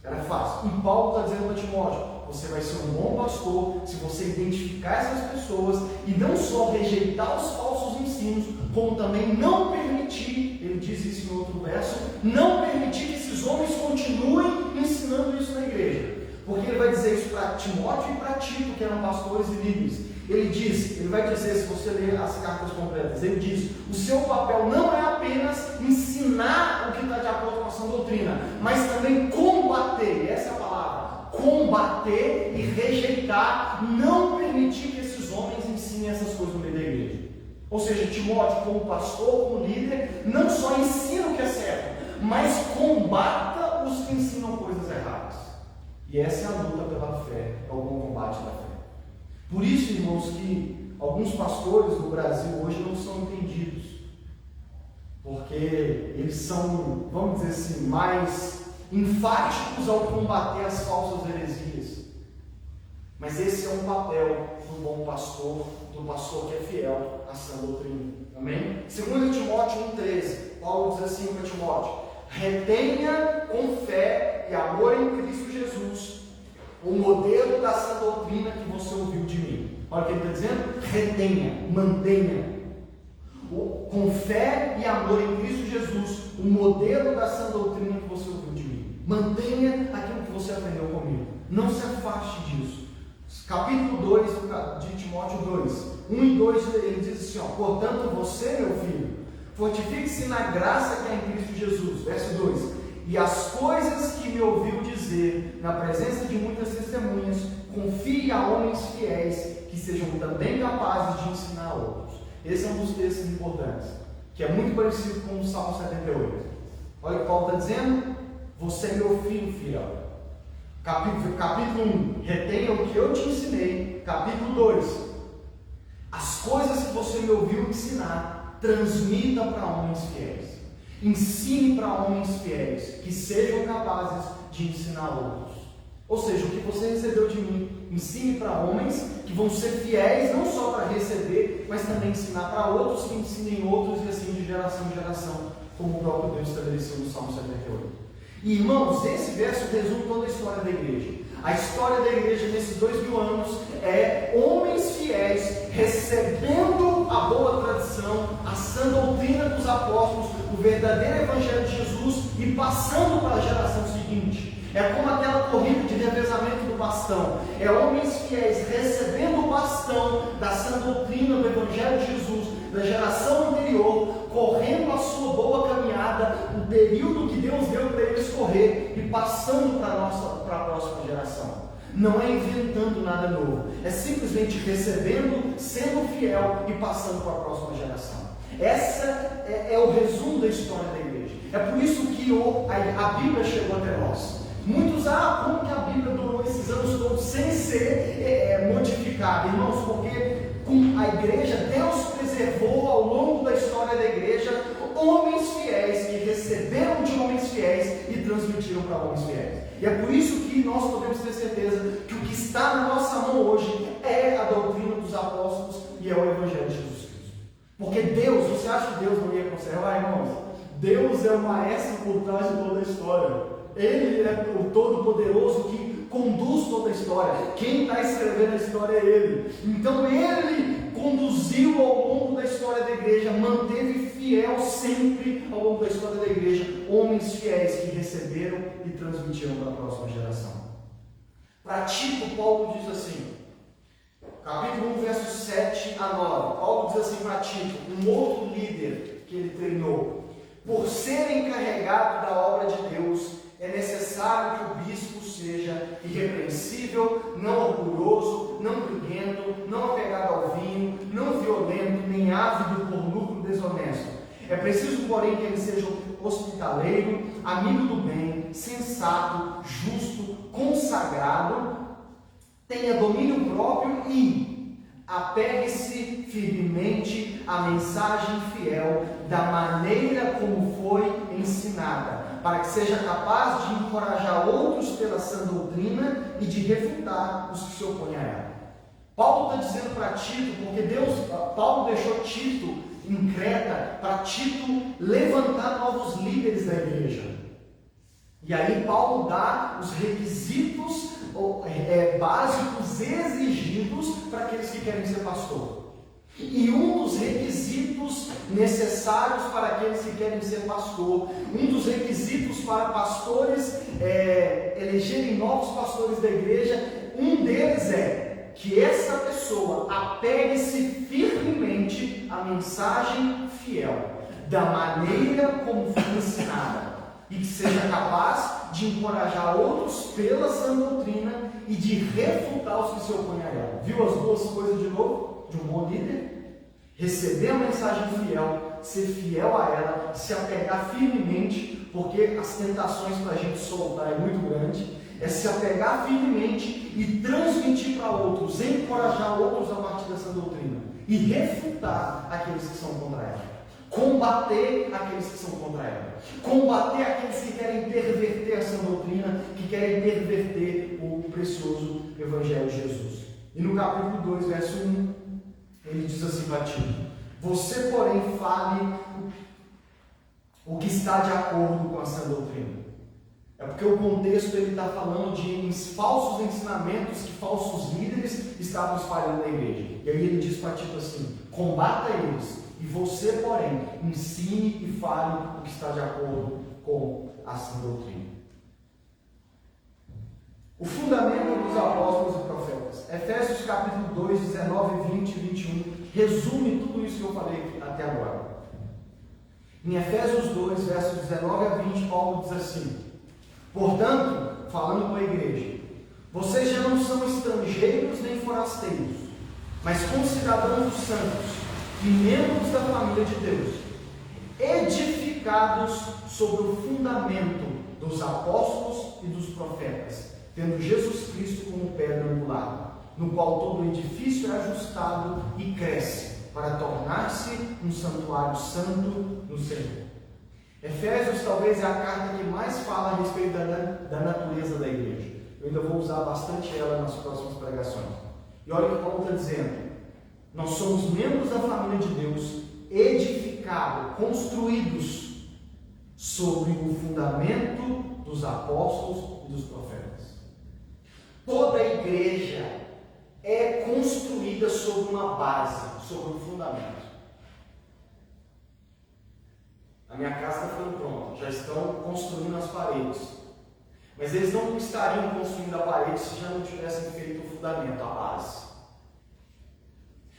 Era fácil. E Paulo está dizendo para Timóteo: você vai ser um bom pastor se você identificar essas pessoas e não só rejeitar os falsos ensinos, como também não permitir, ele diz isso em outro verso, não permitir que esses homens continuem ensinando isso na igreja. Porque ele vai dizer isso para Timóteo e para Tito, que eram pastores e líderes. Ele vai dizer, se você ler as cartas completas, ele diz: o seu papel não é apenas ensinar o que está de acordo com a sã doutrina, mas também combater, essa é a palavra, combater e rejeitar, não permitir que esses homens ensinem essas coisas no meio da igreja. Ou seja, Timóteo, como pastor, como líder, não só ensina o que é certo, mas combata os que ensinam coisas erradas. E essa é a luta pela fé, é o bom combate da fé. Por isso, irmãos, que alguns pastores no Brasil hoje não são entendidos, porque eles são, vamos dizer assim, mais enfáticos ao combater as falsas heresias. Mas esse é um papel do bom pastor, do pastor que é fiel à sã doutrina. Amém? 2 Timóteo 1,13, Paulo diz assim para Timóteo: retenha com fé e amor em Cristo Jesus o modelo da sã doutrina que você ouviu de mim. Olha o que ele está dizendo: retenha, mantenha. Com fé e amor em Cristo Jesus, o modelo da sã doutrina que você ouviu de mim. Mantenha aquilo que você aprendeu comigo. Não se afaste disso. Capítulo 2 de Timóteo 2, 1 e 2, ele diz assim, portanto você, meu filho, fortifique-se na graça que há em Cristo Jesus. Verso 2, e as coisas que me ouviu dizer, na presença de muitas testemunhas, confie a homens fiéis, que sejam também capazes de ensinar a outros. Esse é um dos textos importantes, que é muito parecido com o Salmo 78. Olha o que Paulo está dizendo, você é meu filho fiel. Capítulo 1, retenha o que eu te ensinei. Capítulo 2, as coisas que você me ouviu ensinar, transmita para homens fiéis. Ensine para homens fiéis, que sejam capazes de ensinar outros. Ou seja, o que você recebeu de mim, ensine para homens que vão ser fiéis, não só para receber, mas também ensinar para outros que ensinem outros, e assim de geração em geração, como o próprio Deus estabeleceu no Salmo 78. E irmãos, esse verso resume toda a história da igreja. A história da igreja nesses 2000 anos é homens fiéis recebendo a boa tradição, a sã doutrina dos apóstolos, o verdadeiro evangelho de Jesus e passando para a geração seguinte. É como aquela corrida de revezamento do bastão. É homens fiéis recebendo o bastão da sã doutrina do evangelho de Jesus, da geração anterior, correndo a sua boa caminhada, o período que Deus deu para eles correr e passando para a próxima geração. Não é inventando nada novo, é simplesmente recebendo, sendo fiel e passando para a próxima geração. Essa é o resumo da história da igreja. É por isso que a Bíblia chegou até nós. Muitos, como que a Bíblia durou esses anos todos sem ser modificada? Irmãos, porque com a igreja, Deus preservou ao longo da história da igreja homens fiéis que receberam de homens fiéis e transmitiram para homens fiéis. E é por isso que nós podemos ter certeza que o que está na nossa mão hoje é a doutrina dos apóstolos e é o Evangelho de Jesus Cristo. Porque Deus, você acha que Deus não ia conservar, irmãos? Deus é o maestro por trás de toda a história. Ele é o Todo-Poderoso que conduz toda a história. Quem está escrevendo a história é Ele. Então Ele conduziu ao longo da história da igreja, manteve fiel sempre ao longo da história da igreja, homens fiéis que receberam e transmitiram para a próxima geração. Para Tito, Paulo diz assim, capítulo 1, versos 7 a 9, Paulo diz assim para Tito, um outro líder que ele treinou: por ser encarregado da obra de Deus, é necessário que o bispo seja irrepreensível, não orgulhoso, não briguento, não apegado ao vinho, não violento, nem ávido por lucro desonesto. É preciso, porém, que ele seja hospitaleiro, amigo do bem, sensato, justo, consagrado, tenha domínio próprio e apegue-se firmemente à mensagem fiel, da maneira como foi ensinada, para que seja capaz de encorajar outros pela sã doutrina e de refutar os que se opõem a ela. Paulo está dizendo para Tito, porque Paulo deixou Tito em Creta, para Tito levantar novos líderes da igreja. E aí Paulo dá os requisitos básicos exigidos para aqueles que querem ser pastor. E um dos requisitos necessários para aqueles que querem ser pastor, um dos requisitos para pastores elegerem novos pastores da igreja, um deles é que essa pessoa apegue-se firmemente à mensagem fiel, da maneira como foi ensinada, e que seja capaz de encorajar outros pela sã doutrina e de refutar os que se opõem a ela. Viu as duas coisas de novo? De um bom líder? Receber a mensagem fiel, ser fiel a ela, se apegar firmemente, porque as tentações para a gente soltar é muito grande, é se apegar firmemente e transmitir para outros, encorajar outros a partir dessa doutrina e refutar aqueles que são contra ela. Combater aqueles que são contra ela. Combater aqueles que querem perverter essa doutrina, que querem perverter o precioso Evangelho de Jesus. E no capítulo 2, verso 1, ele diz assim para Tito: você, porém, fale o que está de acordo com a sã doutrina. É porque o contexto ele está falando de falsos ensinamentos que falsos líderes estavam espalhando na igreja. E aí ele diz para Tito assim: combata eles. E você, porém, ensine e fale o que está de acordo com a sã doutrina. O fundamento dos apóstolos e profetas. Efésios capítulo 2, 19, 20 e 21 resume tudo isso que eu falei até agora. Em Efésios 2, versos 19 a 20, Paulo diz assim: portanto, falando com a igreja, vocês já não são estrangeiros nem forasteiros, mas concidadãos dos santos e membros da família de Deus, edificados sobre o fundamento dos apóstolos e dos profetas, tendo Jesus Cristo como pedra angular, no qual todo o edifício é ajustado e cresce, para tornar-se um santuário santo no Senhor. Efésios talvez é a carta que mais fala a respeito da natureza da igreja. Eu ainda vou usar bastante ela nas próximas pregações. E olha o que Paulo está dizendo: nós somos membros da família de Deus, edificados, construídos sobre o fundamento dos apóstolos e dos profetas. Toda a igreja é construída sobre uma base, sobre um fundamento. A minha casa está ficando pronta, já estão construindo as paredes. Mas eles não estariam construindo a parede se já não tivessem feito o fundamento, a base.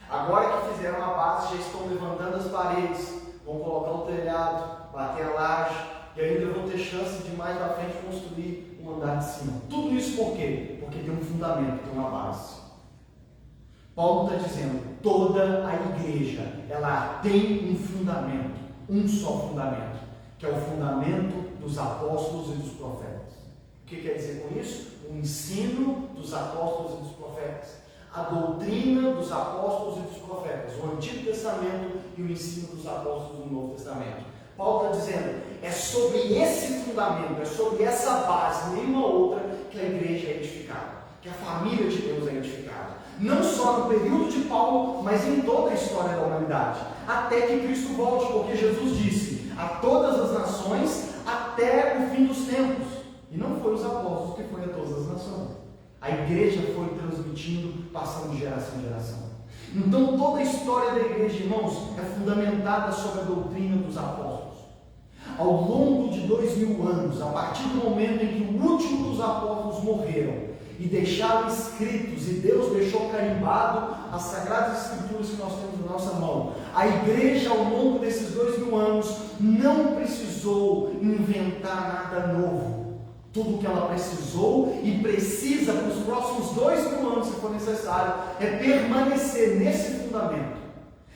Agora que fizeram a base, já estão levantando as paredes, vão colocar o telhado, bater a laje, e ainda vão ter chance de mais à frente construir um andar de cima. Tudo isso por quê? Porque tem um fundamento, tem uma base. Paulo está dizendo, toda a igreja, ela tem um fundamento, um só fundamento, que é o fundamento dos apóstolos e dos profetas. O que quer dizer com isso? O ensino dos apóstolos e dos profetas, a doutrina dos apóstolos e dos profetas, o Antigo Testamento e o ensino dos apóstolos do Novo Testamento. Paulo está dizendo, é sobre esse fundamento, é sobre essa base, nenhuma outra, que a igreja é edificada, que a família de Deus é edificada. Não só no período de Paulo, mas em toda a história da humanidade, até que Cristo volte, porque Jesus disse, a todas as nações, até o fim dos tempos. E não foi os apóstolos que foi a todas as nações. A igreja foi transmitindo, passando de geração em geração. Então toda a história da igreja, irmãos, é fundamentada sobre a doutrina dos apóstolos. Ao longo de 2000 anos, a partir do momento em que o último dos apóstolos morreram e deixaram escritos, e Deus deixou carimbado as sagradas escrituras que nós temos na nossa mão, a igreja ao longo desses 2000 anos não precisou inventar nada novo. Tudo o que ela precisou e precisa para os próximos 2000 anos, se for necessário, é permanecer nesse fundamento,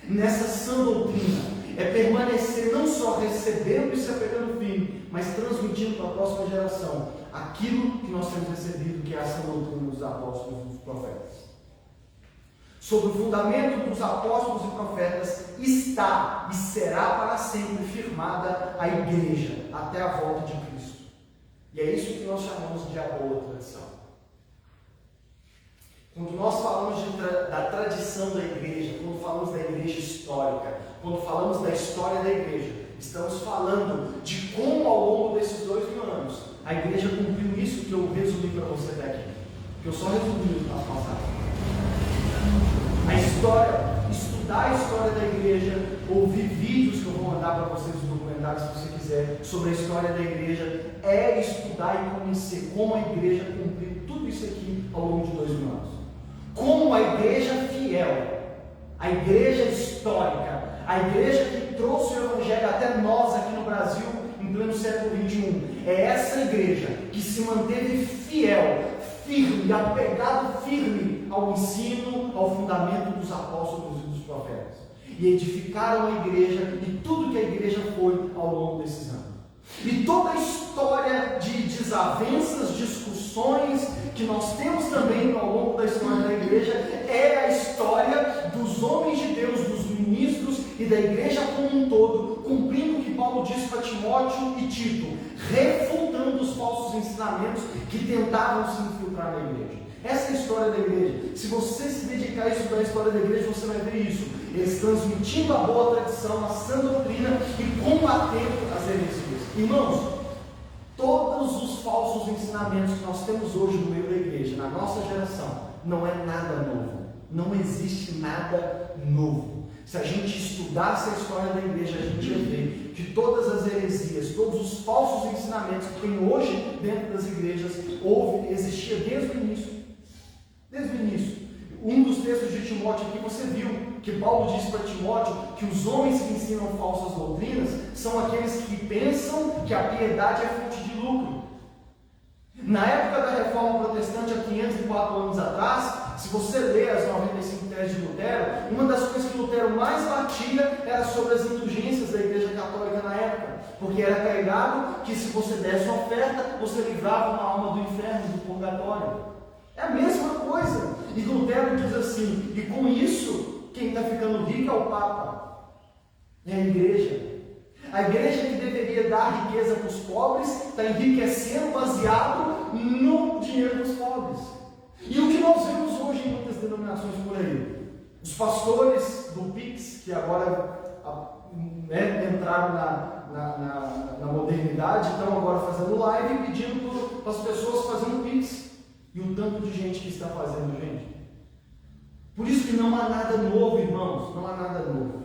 nessa sã doutrina, é permanecer não só recebendo e se apegando firme, mas transmitindo para a próxima geração aquilo que nós temos recebido, que é a sã doutrina dos apóstolos e dos profetas. Sobre o fundamento dos apóstolos e profetas está e será para sempre firmada a igreja, até a volta de Cristo. E é isso que nós chamamos de a boa tradição. Quando nós falamos da tradição da igreja, quando falamos da igreja histórica, quando falamos da história da igreja, estamos falando de como ao longo desses 2000 anos a igreja cumpriu isso que eu resumi para você até aqui. Que eu só resumi no nosso passado. A história, estudar a história da igreja, ouvir vídeos que eu vou mandar para vocês, os documentários, se você quiser, sobre a história da igreja, é estudar e conhecer como a igreja cumpriu tudo isso aqui ao longo de 2000 anos. Como a igreja fiel, a igreja histórica, a igreja que trouxe o evangelho até nós aqui no Brasil em pleno século XXI, é essa igreja que se manteve fiel, firme, apegado firme ao ensino, ao fundamento dos apóstolos e dos profetas, e edificaram a igreja e tudo que a igreja foi ao longo desses anos. E toda a história de desavenças, discussões que nós temos também ao longo da história da igreja é a história dos homens de Deus, dos ministros e da igreja como um todo, cumprindo o que Paulo disse para Timóteo e Tito, refutando os falsos ensinamentos que tentavam se infiltrar na igreja. Essa é a história da igreja. Se você se dedicar a estudar a história da igreja, você vai ver isso. Eles transmitindo a boa tradição, a sã doutrina e combatendo as heresias. Irmãos, todos os falsos ensinamentos que nós temos hoje no meio da igreja, na nossa geração, não é nada novo. Não existe nada novo. Se a gente estudasse a história da igreja, a gente ia ver de todas as heresias, todos os falsos ensinamentos que tem hoje dentro das igrejas, existia desde o início. Desde o início. Um dos textos de Timóteo aqui você viu que Paulo diz para Timóteo que os homens que ensinam falsas doutrinas são aqueles que pensam que a piedade é fonte de lucro. Na época da Reforma Protestante, há 504 anos atrás, se você ler as 95 teses de Lutero, uma das coisas que Lutero mais batia era sobre as indulgências da Igreja Católica na época, porque era pregado que se você desse uma oferta, você livrava uma alma do inferno, do purgatório. É a mesma coisa. E Lutero diz assim, e com isso, quem está ficando rico é o Papa, é a igreja. A igreja que deveria dar riqueza para os pobres, está enriquecendo baseado no dinheiro dos pobres. E o que nós vemos hoje em muitas denominações por aí? Os pastores do Pix, que agora entraram na modernidade, estão agora fazendo live e pedindo para as pessoas fazendo Pix. E o tanto de gente que está fazendo, gente. Por isso que não há nada novo, irmãos. Não há nada novo.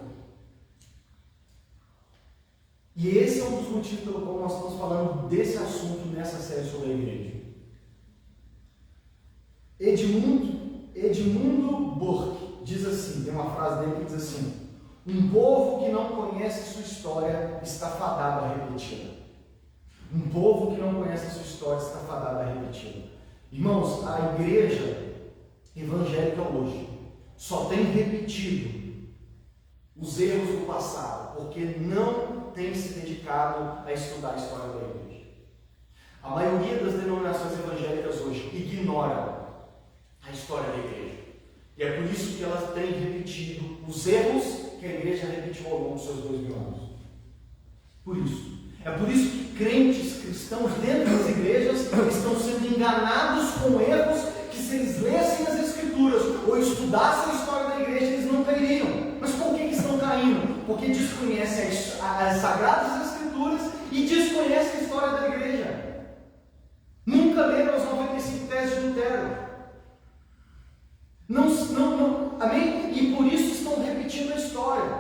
E esse é um dos motivos pelo qual nós estamos falando desse assunto nessa série sobre a igreja. Edmundo Burke diz assim, tem uma frase dele que diz assim: um povo que não conhece sua história está fadado a repeti-la. Um povo que não conhece sua história está fadado a repeti-la. Irmãos, a igreja evangélica hoje só tem repetido os erros do passado, porque não tem se dedicado a estudar a história da igreja. A maioria das denominações evangélicas hoje ignora a história da igreja. E é por isso que elas têm repetido os erros que a igreja repetiu ao longo dos seus 2000 anos. Por isso. É por isso que crentes cristãos dentro das igrejas estão sendo enganados com erros que, se eles lessem as Escrituras ou estudassem a história da igreja, eles não cairiam. Mas por que estão caindo? Porque desconhecem as Sagradas Escrituras e desconhecem a história da igreja. Nunca leram as 95 teses de Lutero. Amém? E por isso estão repetindo a história.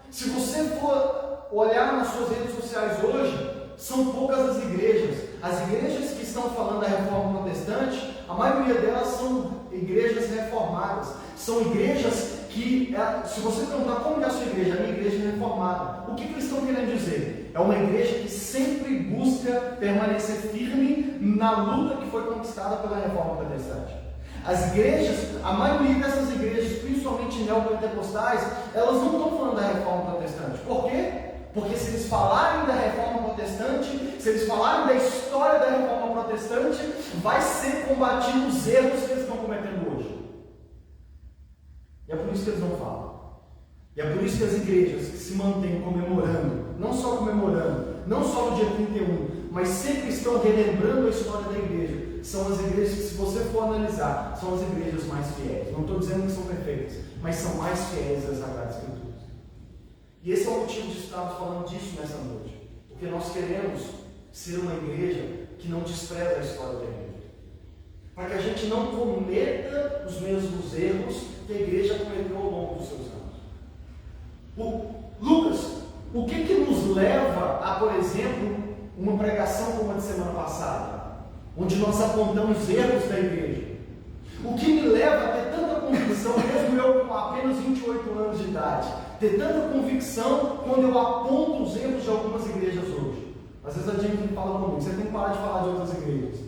Se você for olhar nas suas redes sociais hoje, são poucas as igrejas. As igrejas que estão falando da reforma protestante, a maioria delas são igrejas reformadas. São igrejas que, se você perguntar como é a sua igreja, a minha igreja é reformada. O que eles estão querendo dizer? É uma igreja que sempre busca permanecer firme na luta que foi conquistada pela reforma protestante. As igrejas, a maioria dessas igrejas, principalmente neopentecostais, elas não estão falando da reforma protestante. Por quê? Porque se eles falarem da reforma protestante, se eles falarem da história da reforma protestante, vai ser combatido os erros que eles estão cometendo hoje. E é por isso que eles não falam. E é por isso que as igrejas que se mantêm comemorando, não só no dia 31, mas sempre estão relembrando a história da igreja, são as igrejas que, se você for analisar, são as igrejas mais fiéis. Não estou dizendo que são perfeitas, mas são mais fiéis às Sagradas Escrituras. E esse é o motivo de estarmos falando disso nessa noite. Porque nós queremos ser uma igreja que não despreza a história da igreja. Para que a gente não cometa os mesmos erros que a igreja cometeu ao longo dos seus anos. Lucas, o que nos leva a, por exemplo, uma pregação como a de semana passada, onde nós apontamos erros da igreja? O que me leva a ter tanta convicção, mesmo eu com apenas 28 anos de idade, ter tanta convicção quando eu aponto os erros de algumas igrejas hoje? Às vezes a gente fala comigo, você tem que parar de falar de outras igrejas.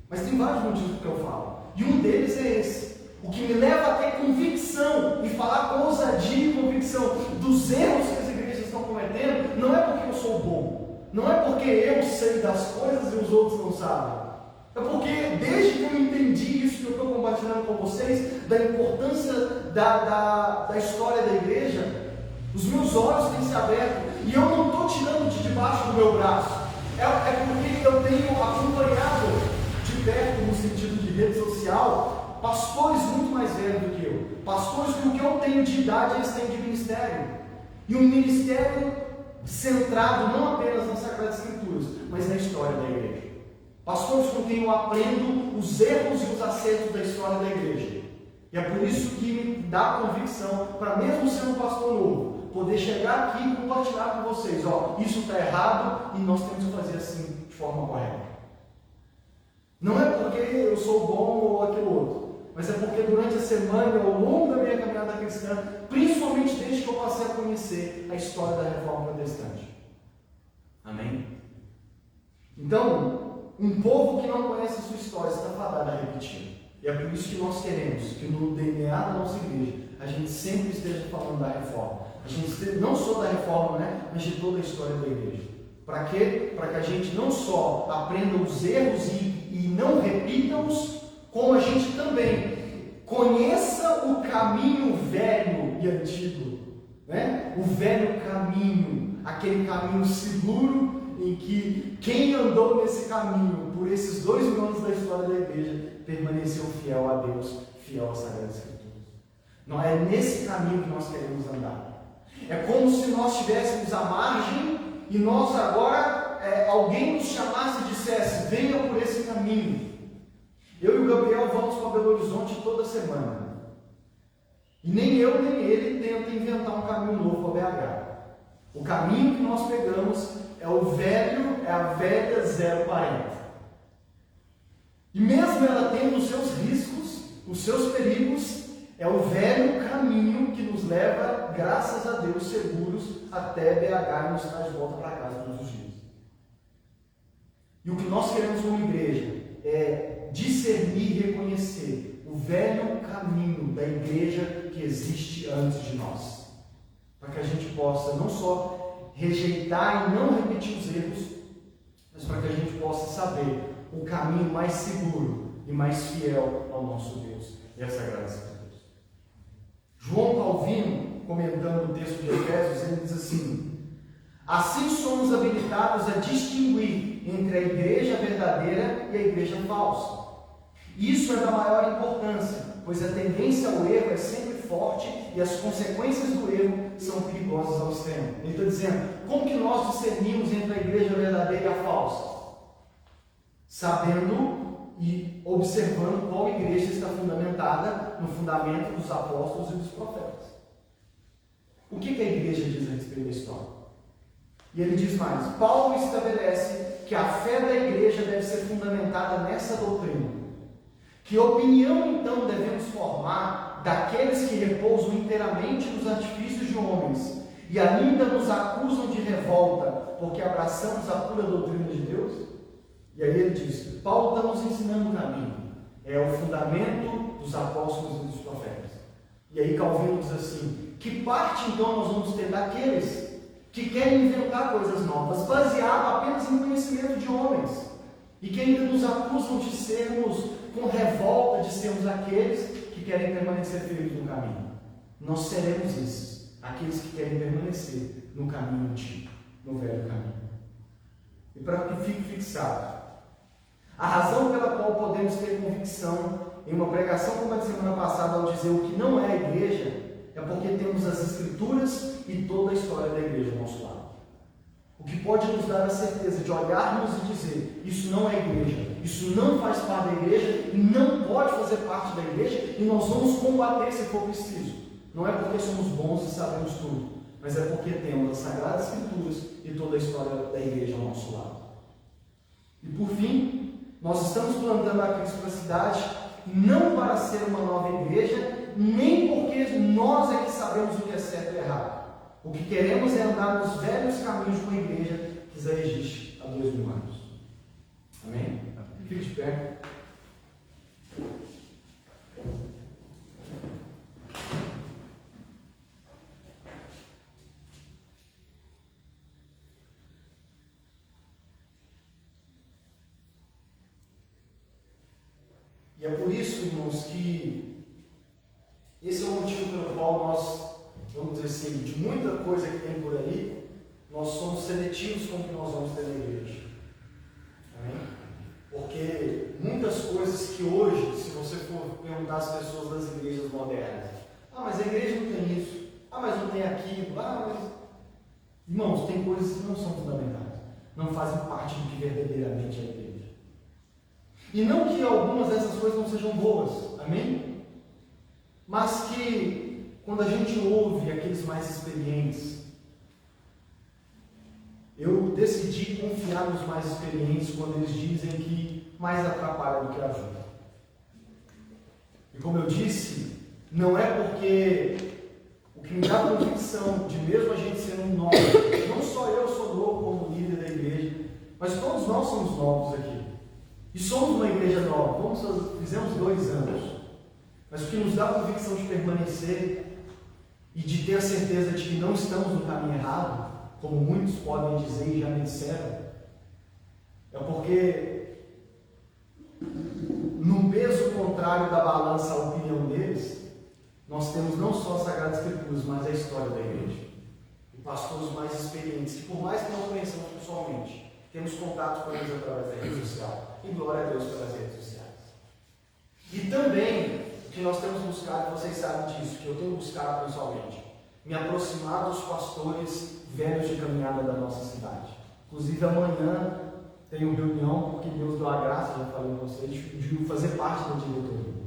Mas tem vários motivos que eu falo. E um deles é esse. O que me leva a ter convicção e falar com ousadia e convicção dos erros que as igrejas estão cometendo, não é porque eu sou bom, não é porque eu sei das coisas e os outros não sabem. É porque desde que eu entendi isso que eu estou compartilhando com vocês, da importância da história da igreja, os meus olhos têm se aberto e eu não estou tirando de debaixo do meu braço. É porque eu tenho acompanhado de perto, no sentido de rede social, pastores muito mais velhos do que eu. Pastores que o que eu tenho de idade eles têm de ministério. E um ministério centrado não apenas nas Sagradas Escrituras, mas na história da igreja. Pastores com quem eu aprendo os erros e os acertos da história da igreja. E é por isso que me dá convicção, para mesmo ser um pastor novo, poder chegar aqui e compartilhar com vocês, ó, isso está errado e nós temos que fazer assim de forma correta. Não é porque eu sou bom ou aquilo outro, mas é porque durante a semana, ao longo da minha caminhada cristã, principalmente desde que eu passei a conhecer a história da Reforma Protestante. Amém? Então, um povo que não conhece a sua história está fadado a repetir. E é por isso que nós queremos que no DNA da nossa igreja a gente sempre esteja falando da reforma. A gente não só da reforma, né, mas de toda a história da igreja. Para quê? Para que a gente não só aprenda os erros e não repita-os, como a gente também conheça o caminho velho e antigo, né? O velho caminho, aquele caminho seguro em que quem andou nesse caminho por esses 2000 anos da história da igreja permaneceu fiel a Deus, fiel às Sagradas Escrituras. Não é nesse caminho que nós queremos andar. É como se nós estivéssemos à margem e nós agora, alguém nos chamasse e dissesse, venha por esse caminho. Eu e o Gabriel vamos para Belo Horizonte toda semana. E nem eu nem ele tenta inventar um caminho novo para BH. O caminho que nós pegamos é a velha 040. E mesmo ela tendo os seus riscos, os seus perigos, é o velho caminho que nos leva, graças a Deus, seguros até BH e nos traz de volta para casa todos os dias. E o que nós queremos como igreja é discernir e reconhecer o velho caminho da igreja que existe antes de nós. Para que a gente possa não só rejeitar e não repetir os erros, mas para que a gente possa saber o caminho mais seguro e mais fiel ao nosso Deus e às Sagradas Escrituras. João Calvino, comentando o texto de Efésios, ele diz assim: assim somos habilitados a distinguir entre a igreja verdadeira e a igreja falsa. Isso é da maior importância, pois a tendência ao erro é sempre forte e as consequências do erro são perigosas ao extremo. Ele está dizendo, como que nós discernimos entre a igreja verdadeira e a falsa? Sabendo e observando qual igreja está fundamentada no fundamento dos apóstolos e dos profetas. O que a igreja diz a respeito da história? E ele diz mais, Paulo estabelece que a fé da igreja deve ser fundamentada nessa doutrina. Que opinião então devemos formar daqueles que repousam inteiramente nos artifícios de homens e ainda nos acusam de revolta porque abraçamos a pura doutrina de Deus? E aí ele diz, Paulo está nos ensinando o caminho, é o fundamento dos apóstolos e dos profetas. E aí Calvino diz assim, que parte então nós vamos ter daqueles que querem inventar coisas novas, baseado apenas em conhecimento de homens, e que ainda nos acusam de sermos com revolta, de sermos aqueles que querem permanecer firmes no caminho. Nós seremos esses, aqueles que querem permanecer no caminho antigo, no velho caminho. E para que fique fixado, a razão pela qual podemos ter convicção em uma pregação como a de semana passada ao dizer o que não é a igreja, é porque temos as Escrituras e toda a história da igreja ao nosso lado. O que pode nos dar a certeza de olharmos e dizer, isso não é igreja, isso não faz parte da igreja, e não pode fazer parte da igreja, e nós vamos combater se for preciso. Não é porque somos bons e sabemos tudo, mas é porque temos as Sagradas Escrituras e toda a história da igreja ao nosso lado. E por fim, nós estamos plantando a Cristo para a cidade, não para ser uma nova igreja, nem porque nós é que sabemos o que é certo e errado. O que queremos é andar nos velhos caminhos de uma igreja que já existe há 2000 anos. Amém? Fique de pé. E é por isso, irmãos, que esse é o motivo pelo qual nós, vamos dizer assim, de muita coisa que tem por aí, nós somos seletivos com o que nós vamos ter na igreja. Amém? Porque muitas coisas que hoje, se você for perguntar às pessoas das igrejas modernas, mas a igreja não tem isso, mas não tem aquilo, mas... Irmãos, tem coisas que não são fundamentais, não fazem parte do que verdadeiramente é a igreja. E não que algumas dessas coisas não sejam boas, amém? Mas que quando a gente ouve aqueles mais experientes, eu decidi confiar nos mais experientes quando eles dizem que mais atrapalha do que ajuda. E como eu disse, não é porque o que me dá convicção de mesmo a gente sendo um novo, não só eu sou novo como líder da igreja, mas todos nós somos novos aqui. E somos uma igreja nova, fizemos 2 anos. Mas o que nos dá a convicção de permanecer e de ter a certeza de que não estamos no caminho errado, como muitos podem dizer e já me disseram, é porque no peso contrário da balança à opinião deles, nós temos não só as Sagradas Escrituras, mas a história da igreja. E pastores mais experientes, que por mais que não conheçamos pessoalmente, temos contato com eles através da rede social. E glória a Deus pelas redes sociais. E também, o que nós temos buscado, vocês sabem disso, que eu tenho buscado pessoalmente, me aproximar dos pastores velhos de caminhada da nossa cidade. Inclusive amanhã tenho reunião, porque Deus deu a graça, já falei com vocês, de fazer parte da diretoria.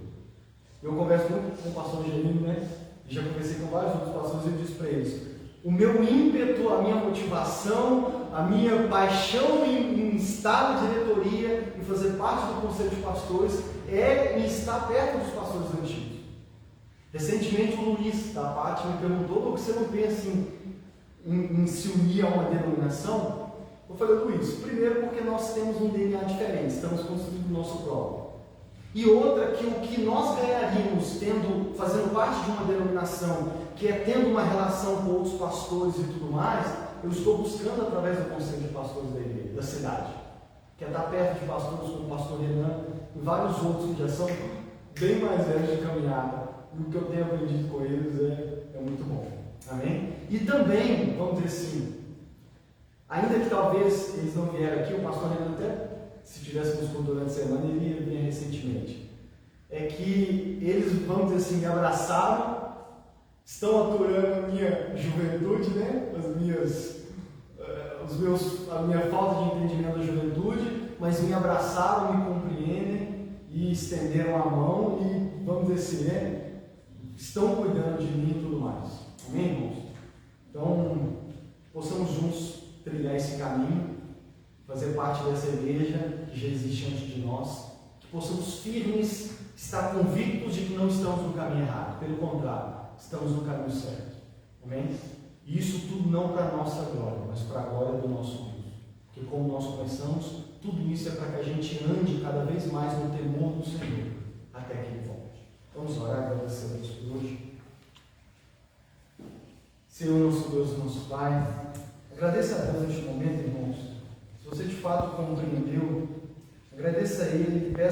Eu converso muito com o pastor Angelino, né? Já conversei com vários outros pastores e eu disse para eles: o meu ímpeto, a minha motivação, a minha paixão em estar na diretoria, em fazer parte do conselho de pastores, é em estar perto dos pastores antigos. Recentemente o Luiz, da parte, me perguntou: por que você não pensa em se unir a uma denominação? Eu falei: Luiz, primeiro porque nós temos um DNA diferente, estamos construindo o nosso próprio. E outra, que o que nós ganharíamos fazendo parte de uma denominação, que é tendo uma relação com outros pastores e tudo mais, eu estou buscando através do conselho de pastores da cidade, que é estar perto de pastores como o pastor Renan e vários outros que já são bem mais velhos de caminhada. E o que eu tenho aprendido com eles é muito bom. Amém? E também, vamos dizer assim, ainda que talvez eles não vieram aqui, o pastor Renan até, se tivéssemos com durante a semana, ele ia vir recentemente. É que eles, vamos dizer assim, me abraçaram, estão aturando a minha juventude, né? A minha falta de entendimento da juventude, mas me abraçaram, me compreendem e estenderam a mão e, vamos dizer assim, né? Estão cuidando de mim e tudo mais. Amém, irmãos? Então, possamos juntos trilhar esse caminho, fazer parte dessa igreja que já existe antes de nós, que possamos firmes estar convictos de que não estamos no caminho errado, pelo contrário, estamos no caminho certo. Amém? E isso tudo não para a nossa glória, mas para a glória do nosso Deus. Porque como nós começamos, tudo isso é para que a gente ande cada vez mais no temor do Senhor, até que Ele volte. Vamos orar e agradecer a Deus por hoje. Senhor, nosso Deus e nosso Pai, agradeça a Deus neste momento, irmãos. Se você de fato compreendeu, agradeça a Ele e peça